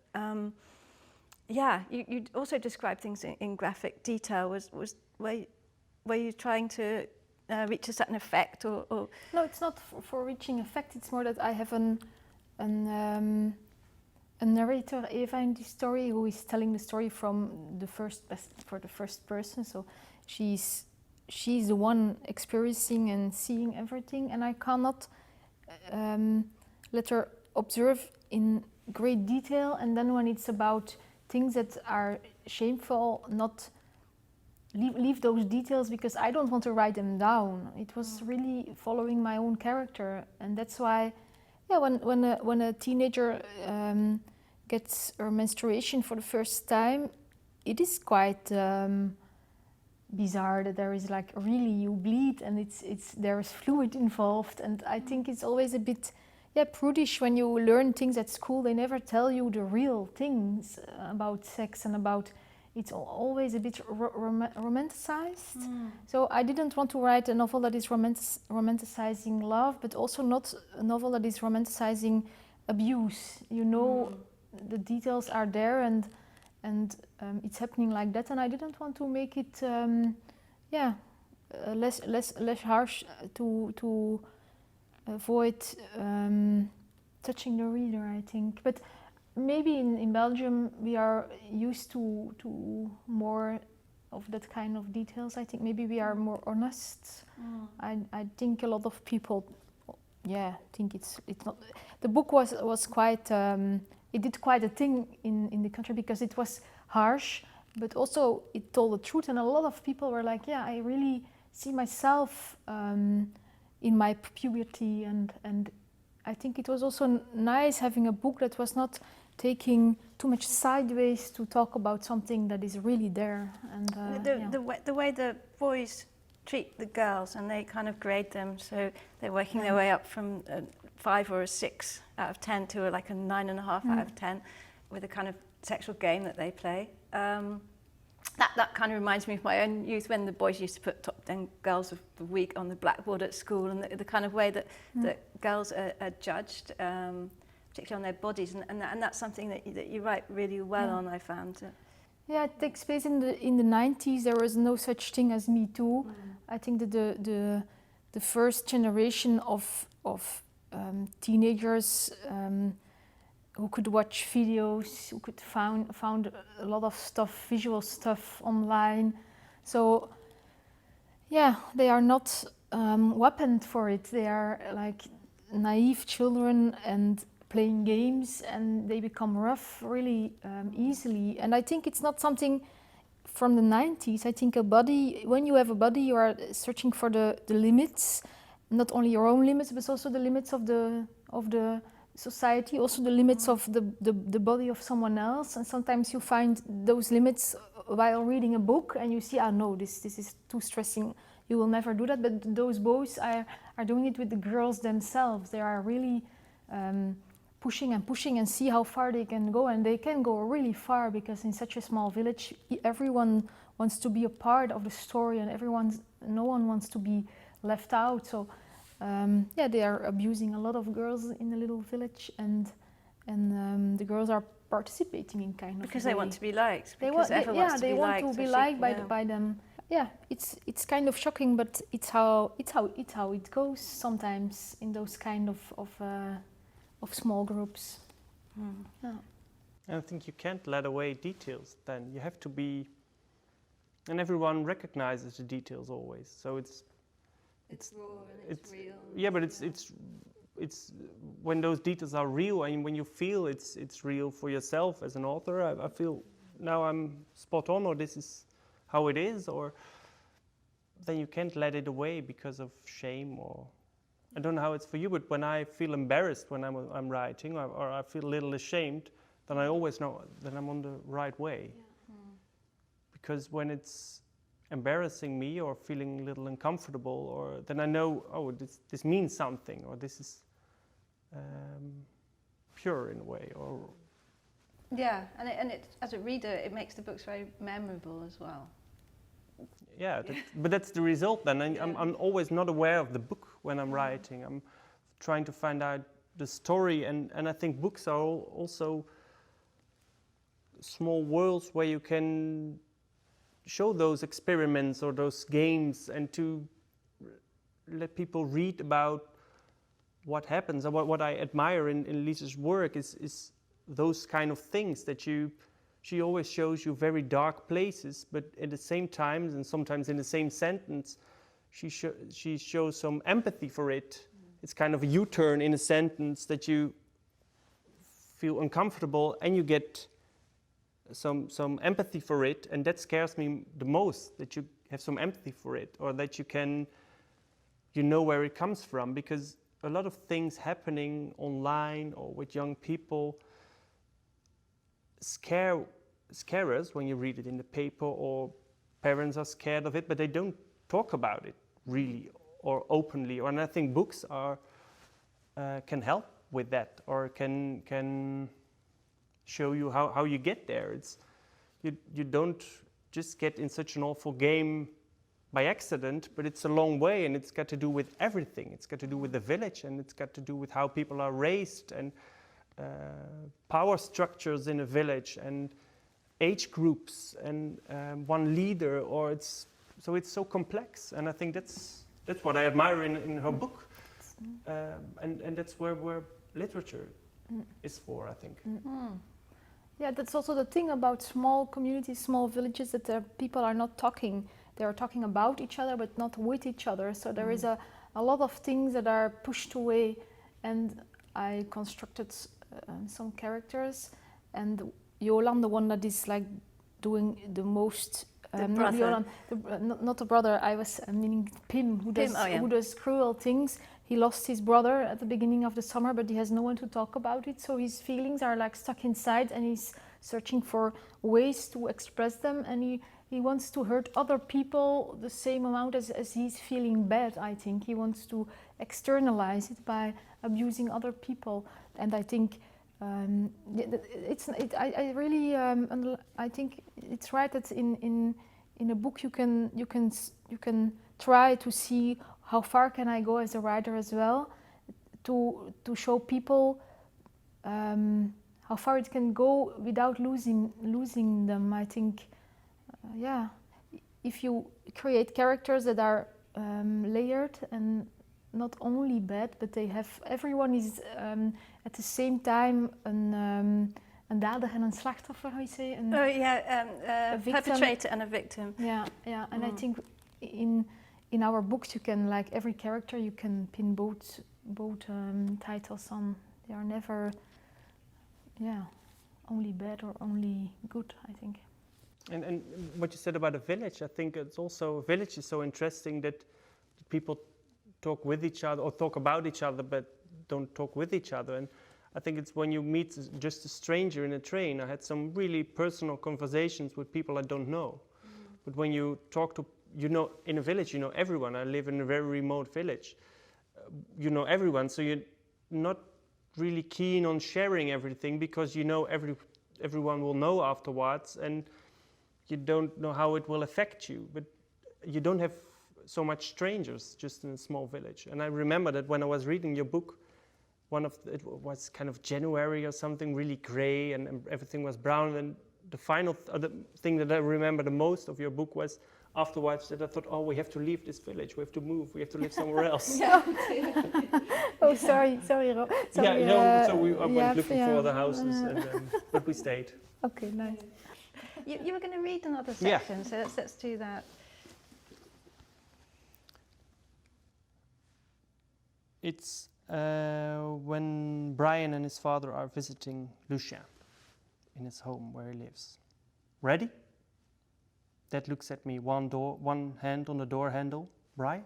you also describe things in graphic detail. Were you trying to reach a certain effect, or? No, it's not for reaching effect. It's more that I have a narrator, Eva, in this story, who is telling the story from the first person. So she's the one experiencing and seeing everything, and I cannot let her observe in great detail. And then when it's about things that are shameful, not leave those details, because I don't want to write them down. It was really following my own character, and that's why, when a teenager gets her menstruation for the first time, it is quite bizarre that there is like really you bleed and there is fluid involved, and I think it's always a bit prudish when you learn things at school. They never tell you the real things about sex and about. It's always a bit romanticized. So I didn't want to write a novel that is romanticizing love, but also not a novel that is romanticizing abuse. The details are there, and it's happening like that, and I didn't want to make it less harsh to avoid touching the reader, I think. But maybe in Belgium we are used to more of that kind of details. I think maybe we are more honest. I think a lot of people think it's not. The book was quite it did quite a thing in the country, because it was harsh, but also it told the truth, and a lot of people were like, I really see myself in my puberty, and I think it was also nice having a book that was not taking too much sideways to talk about something that is really there. And the way the boys treat the girls, and they kind of grade them, so they're working their way up from 5 or a 6 out of 10 to like a 9.5 out of 10 with a kind of sexual game that they play. That kind of reminds me of my own youth, when the boys used to put top 10 girls of the week on the blackboard at school, and the kind of way that girls are judged, particularly on their bodies, and that's something that you write really well on, I found. Yeah, it takes place in the 90s. There was no such thing as Me Too. I think that the first generation of teenagers who could watch videos, who could found a lot of stuff, visual stuff online. So they are not weaponed for it. They are like naive children and playing games, and they become rough really easily. And I think it's not something from the 90s. I think when you have a body, you are searching for the limits, not only your own limits, but also the limits of the society, also the limits of the body of someone else. And sometimes you find those limits while reading a book, and you see, no, this is too stressing. You will never do that. But those boys are doing it with the girls themselves. They are really pushing and see how far they can go, and they can go really far, because in such a small village, everyone wants to be a part of the story, and no one wants to be left out. So they are abusing a lot of girls in the little village, and the girls are participating in kind of because way. They want to be liked. They want to be liked yeah. by them. Yeah, it's kind of shocking, but it's how it goes sometimes in those kind of small groups. Yeah. I think you can't let away details then. You have to be, and everyone recognizes the details always. So It's raw and it's real. Yeah, but it's when those details are real and when you feel it's real for yourself as an author. I feel now I'm spot on, or this is how it is, or then you can't let it away because of shame, or I don't know how it's for you, but when I feel embarrassed when I'm writing, or I feel a little ashamed, then I always know that I'm on the right way. Yeah. Because when it's embarrassing me or feeling a little uncomfortable, or then I know, oh, this means something, or this is pure in a way, or Yeah, and it, as a reader, it makes the books very memorable as well. yeah. But that's the result. Then I'm always not aware of the book when I'm writing. I'm trying to find out the story, and I think books are also small worlds where you can show those experiments or those games, and to let people read about what happens. And what I admire in Lize's work is those kind of things that she always shows you very dark places, but at the same time, and sometimes in the same sentence, she shows some empathy for it. It's kind of a U-turn in a sentence that you feel uncomfortable and you get some empathy for it, and that scares me the most, that you have some empathy for it, or that you know where it comes from, because a lot of things happening online or with young people scare us when you read it in the paper, or parents are scared of it, but they don't talk about it really or openly. And I think books can help with that, or can show you how you get there. You don't just get in such an awful game by accident, but it's a long way, and it's got to do with everything. It's got to do with the village, and it's got to do with how people are raised, and power structures in a village, and age groups, and one leader, it's so complex. And I think that's what I admire in her book, and that's where literature is for, I think. Yeah, that's also the thing about small communities, small villages, that people are not talking. They are talking about each other, but not with each other. So there is a lot of things that are pushed away, and I constructed some characters, and Jolan, the one that is like doing the most. Not Jolan, not the brother. I was meaning Pim, who does cruel things. He lost his brother at the beginning of the summer, but he has no one to talk about it. So his feelings are like stuck inside, and he's searching for ways to express them. And he wants to hurt other people the same amount as he's feeling bad. I think he wants to externalize it by abusing other people. And I think I think it's right that in a book you can try to see how far can I go as a writer as well, to show people how far it can go without losing them. I think if you create characters that are layered and not only bad, but everyone is at the same time een dader en een slachtoffer, how you say? A perpetrator and a victim. Yeah, and I think in our books you can, like every character, you can pin both titles on. They are never, only bad or only good, I think. And what you said about a village, I think it's also, a village is so interesting that people talk with each other or talk about each other, but don't talk with each other. And I think it's when you meet just a stranger in a train. I had some really personal conversations with people I don't know. But when you talk to, in a village, you know everyone. I live in a very remote village. You know everyone, so you're not really keen on sharing everything, because you know everyone will know afterwards, and you don't know how it will affect you. But you don't have so much strangers just in a small village. And I remember that when I was reading your book, it was kind of January or something, really gray, and everything was brown. And the final the thing that I remember the most of your book was afterwards that I thought, oh, we have to leave this village, we have to move, we have to live somewhere else. Oh, sorry, Ro. I went looking for other houses, but we stayed. Okay, nice. You were going to read another section, so let's do that. It's when Brian and his father are visiting Lucien in his home where he lives. Ready? Dad looks at me, one hand on the door handle. Brian?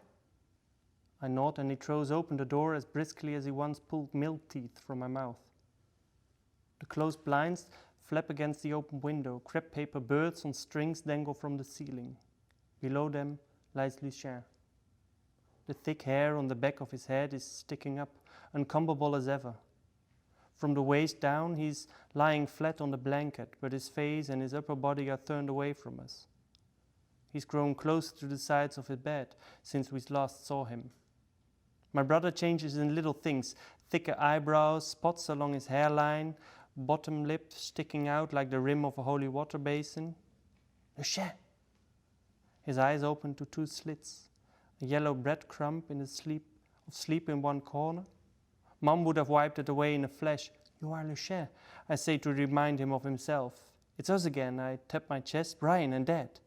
I nod and he throws open the door as briskly as he once pulled milk teeth from my mouth. The closed blinds flap against the open window. Crepe paper birds on strings dangle from the ceiling. Below them lies Lucien. The thick hair on the back of his head is sticking up, uncombable as ever. From the waist down, he's lying flat on the blanket, but his face and his upper body are turned away from us. He's grown closer to the sides of his bed since we last saw him. My brother changes in little things, thicker eyebrows, spots along his hairline, bottom lip sticking out like the rim of a holy water basin. Lucien! His eyes open to two slits, a yellow breadcrumb in the sleep in one corner. Mom would have wiped it away in a flash. You are Lucien, I say to remind him of himself. It's us again. I tap my chest, Brian and Dad.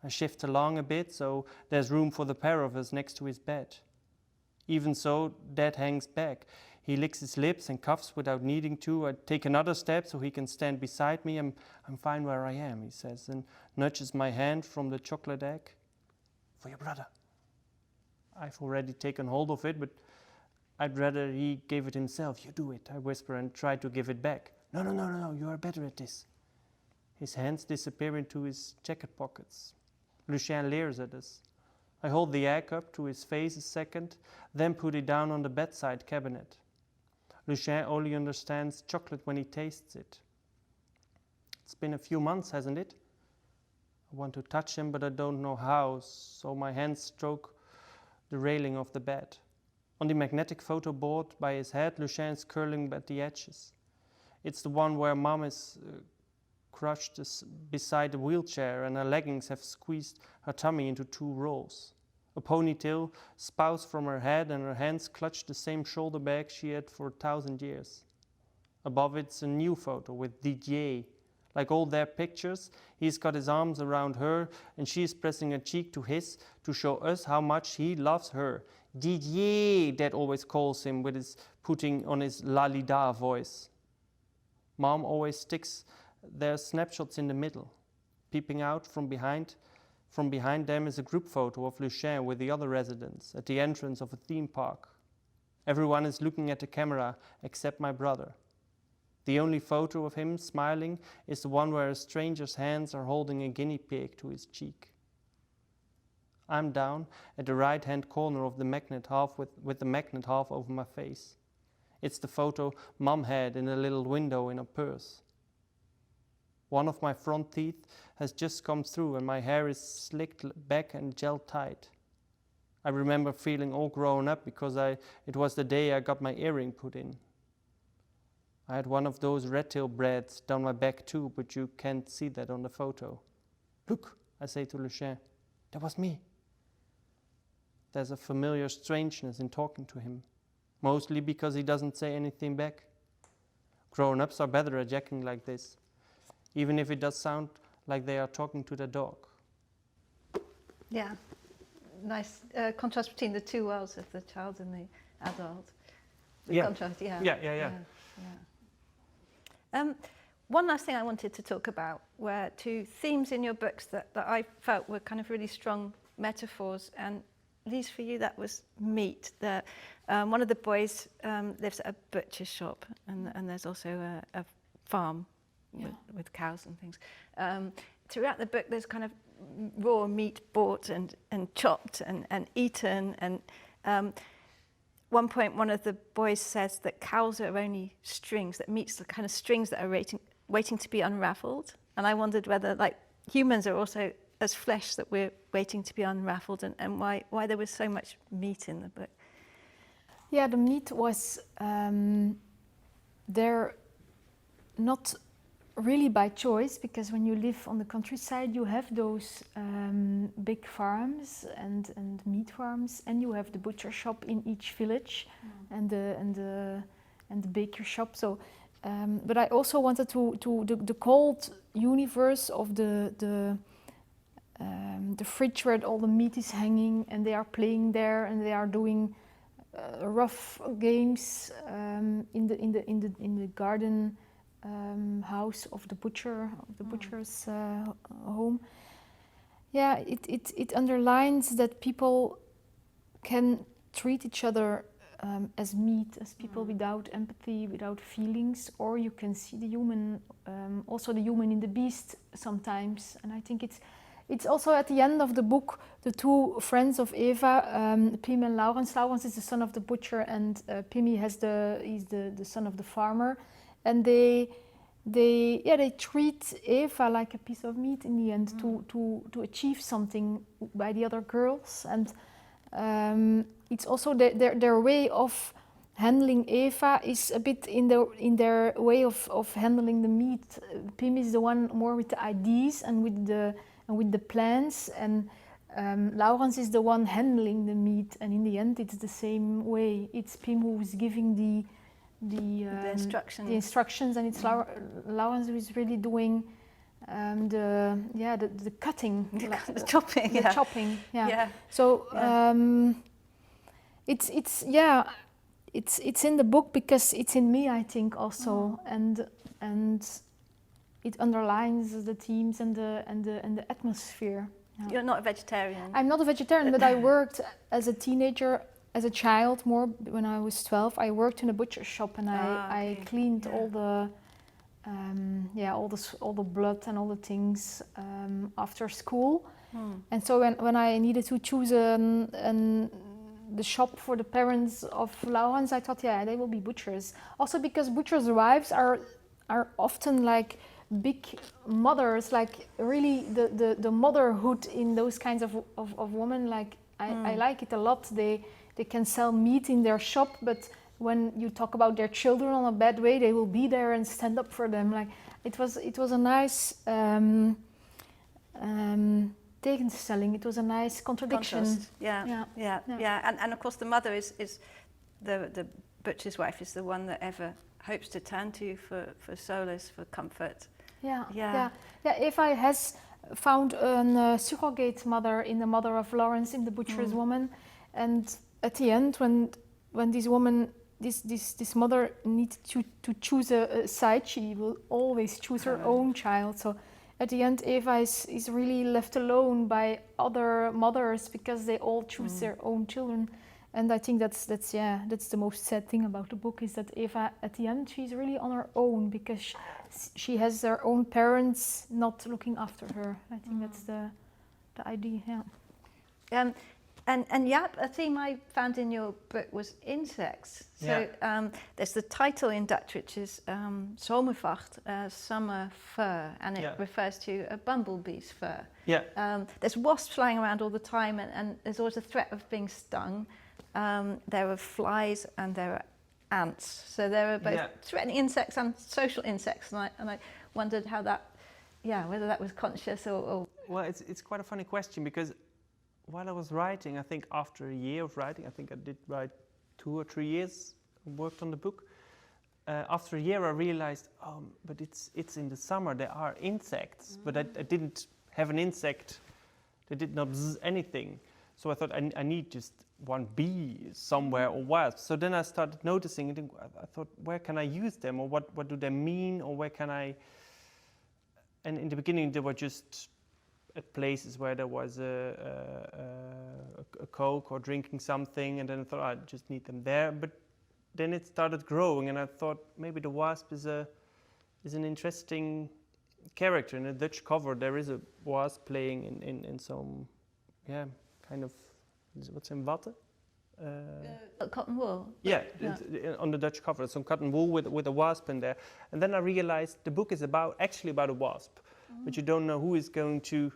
I shift along a bit so there's room for the pair of us next to his bed. Even so, Dad hangs back. He licks his lips and coughs without needing to. I take another step so he can stand beside me. I'm fine where I am, he says, and nudges my hand from the chocolate egg. For your brother. I've already taken hold of it, but I'd rather he gave it himself. You do it, I whisper and try to give it back. No, you are better at this. His hands disappear into his jacket pockets. Lucien leers at us. I hold the egg up to his face a second, then put it down on the bedside cabinet. Lucien only understands chocolate when he tastes it. It's been a few months, hasn't it? I want to touch him, but I don't know how, so my hands stroke the railing of the bed. On the magnetic photo board by his head, Lucien is curling at the edges. It's the one where Mom is crushed beside the wheelchair and her leggings have squeezed her tummy into two rolls. A ponytail spouts from her head and her hands clutch the same shoulder bag she had for 1,000 years. Above it's a new photo with Didier. Like all their pictures, he's got his arms around her and she is pressing her cheek to his to show us how much he loves her. Didier, Dad always calls him with his putting on his lalida voice. Mom always sticks their snapshots in the middle. Peeping out from behind them is a group photo of Lucien with the other residents at the entrance of a theme park. Everyone is looking at the camera except my brother. The only photo of him smiling is the one where a stranger's hands are holding a guinea pig to his cheek. I'm down at the right-hand corner of the magnet with the magnet half over my face. It's the photo Mom had in a little window in her purse. One of my front teeth has just come through and my hair is slicked back and gel tight. I remember feeling all grown up because it was the day I got my earring put in. I had one of those red tail braids down my back too, but you can't see that on the photo. Look, I say to Lucien, that was me. There's a familiar strangeness in talking to him, mostly because he doesn't say anything back. Grown-ups are better at jacking like this, even if it does sound like they are talking to their dog. Yeah, nice contrast between the two worlds of the child and the adult. The contrast, yeah. One last thing I wanted to talk about were two themes in your books that I felt were kind of really strong metaphors. And Lize, for you, that was meat. One of the boys lives at a butcher's shop, and there's also a farm with cows and things. Throughout the book, there's kind of raw meat bought and chopped and eaten. And one point, one of the boys says that cows are only strings, that meat's the kind of strings that are waiting to be unraveled. And I wondered whether, like, humans are also as flesh that we're waiting to be unraveled, and why there was so much meat in the book. Yeah, the meat was there not really by choice, because when you live on the countryside you have those big farms and meat farms, and you have the butcher shop in each village, and the baker shop. So but I also wanted to the cold universe of the fridge where all the meat is hanging and they are playing there and they are doing rough games in the garden house of the butcher's home. Yeah, it underlines that people can treat each other as meat, as people without empathy, without feelings, or you can see the human, also the human in the beast sometimes. And I think it's also at the end of the book, the two friends of Eva, Pim and Laurens. Laurens is the son of the butcher, and Pim is the son of the farmer, and they treat Eva like a piece of meat in the end to achieve something by the other girls. And it's also their way of handling Eva is a bit in their way of handling the meat. Pim is the one more with the ideas and with the plans, and Laurens is the one handling the meat. And in the end, it's the same way. It's Pim who's giving the instructions, and it's Laurens who is really doing the cutting, the chopping, chopping. Yeah. So it's in the book because it's in me, I think, also, and it underlines the themes and the atmosphere. Yeah. You're not a vegetarian. I'm not a vegetarian, but I worked as a teenager. As a child, more when I was 12, I worked in a butcher shop, and I cleaned all the blood and all the things after school. And so when I needed to choose the shop for the parents of Laurens, I thought, they will be butchers. Also because butchers' wives are often like big mothers, like really the motherhood in those kinds of women. Like I like it a lot. They can sell meat in their shop, but when you talk about their children on a bad way, they will be there and stand up for them. Like it was a nice tegenstelling. It was a nice contradiction. Contrast. Yeah. And of course, the mother is the butcher's wife is the one that Eva hopes to turn to for solace, for comfort. Yeah. Eva has found a surrogate mother in the mother of Laurens, in the butcher's woman, and at the end, when this woman, this mother needs to choose a side, she will always choose her own child. So at the end, Eva is really left alone by other mothers because they all choose their own children. And I think that's the most sad thing about the book, is that Eva at the end, she's really on her own because she has her own parents not looking after her. I think that's the idea. Yeah. And Jaap, a theme I found in your book was insects. So there's the title in Dutch, which is Zomervacht, summer fur, and it refers to a bumblebee's fur. There's wasps flying around all the time, and there's always a threat of being stung. There are flies and there are ants. So there are both threatening insects and social insects, and I wondered how that, whether that was conscious or... Well, it's quite a funny question, because while I was writing, I think after a year of writing, I think I did write 2 or 3 years, worked on the book. After a year, I realized, but it's in the summer, there are insects, but I didn't have an insect that did not bzz anything. So I thought I need just one bee somewhere or wasp. So then I started noticing, and I thought, where can I use them, or what do they mean, or where can I... And in the beginning, they were just at places where there was a Coke or drinking something, and then I thought I just need them there. But then it started growing, and I thought maybe the wasp is an interesting character. In a Dutch cover, there is a wasp playing in some, kind of, what's in watte? Cotton wool. On the Dutch cover, some cotton wool with a wasp in there. And then I realized the book is actually about a wasp, but you don't know who is going to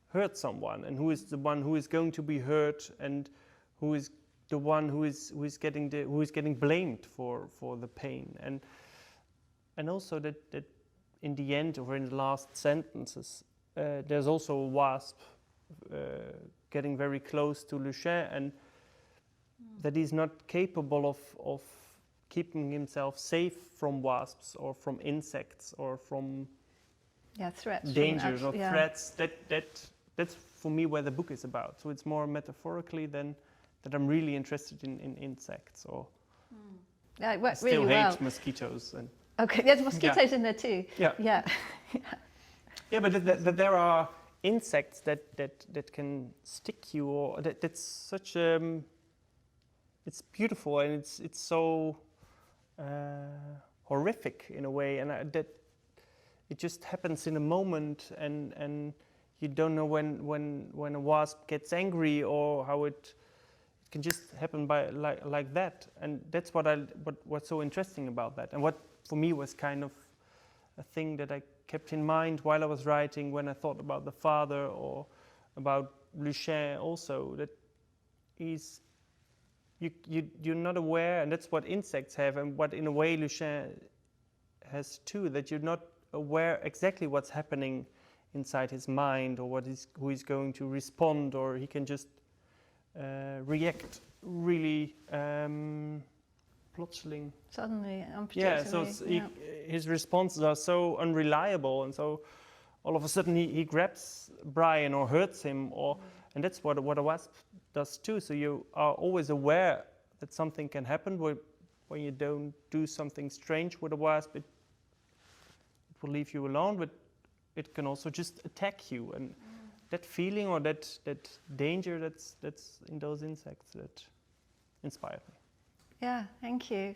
hurt someone, and who is the one who is going to be hurt, and who is the one who is getting blamed for the pain, and also that in the end, or in the last sentences, there's also a wasp getting very close to Lucien, and that he's not capable of keeping himself safe from wasps or from insects or from threats, dangers or threats. That's for me where the book is about. So it's more metaphorically than that I'm really interested in insects, or Yeah, it I worked still really hate well. mosquitoes. And Okay, there's mosquitoes in there too. yeah, Yeah. yeah, but there are insects that can stick you, or that's such it's beautiful, and it's so horrific in a way, and that it just happens in a moment, and you don't know when a wasp gets angry, or how it can just happen by like that, and that's what's so interesting about that, and what for me was kind of a thing that I kept in mind while I was writing, when I thought about the father or about Lucien also, that you're not aware, and that's what insects have, and what in a way Lucien has too, that you're not aware exactly what's happening inside his mind, or who he's going to respond, or he can just react really plotseling. Suddenly, unpredictably. Yeah, so his responses are so unreliable, and so all of a sudden he grabs Brian or hurts him, and that's what a wasp does too. So you are always aware that something can happen when you don't do something strange with a wasp. It will leave you alone, but it can also just attack you, and that feeling or that danger that's in those insects that inspired me. Yeah, thank you.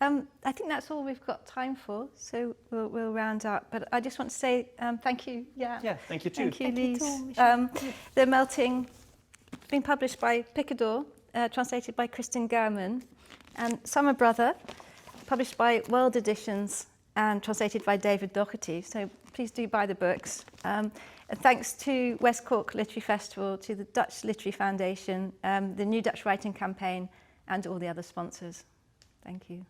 I think that's all we've got time for, so we'll round up. But I just want to say thank you. Yeah. Yeah, thank you too. Thank you, Thank you Lize. too, Michele. The Melting, been published by Picador, translated by Kristen Gehrman, and Summer Brother, published by World Editions and translated by David Doherty. So please do buy the books. And thanks to West Cork Literary Festival, to the Dutch Literary Foundation, the New Dutch Writing Campaign, and all the other sponsors. Thank you.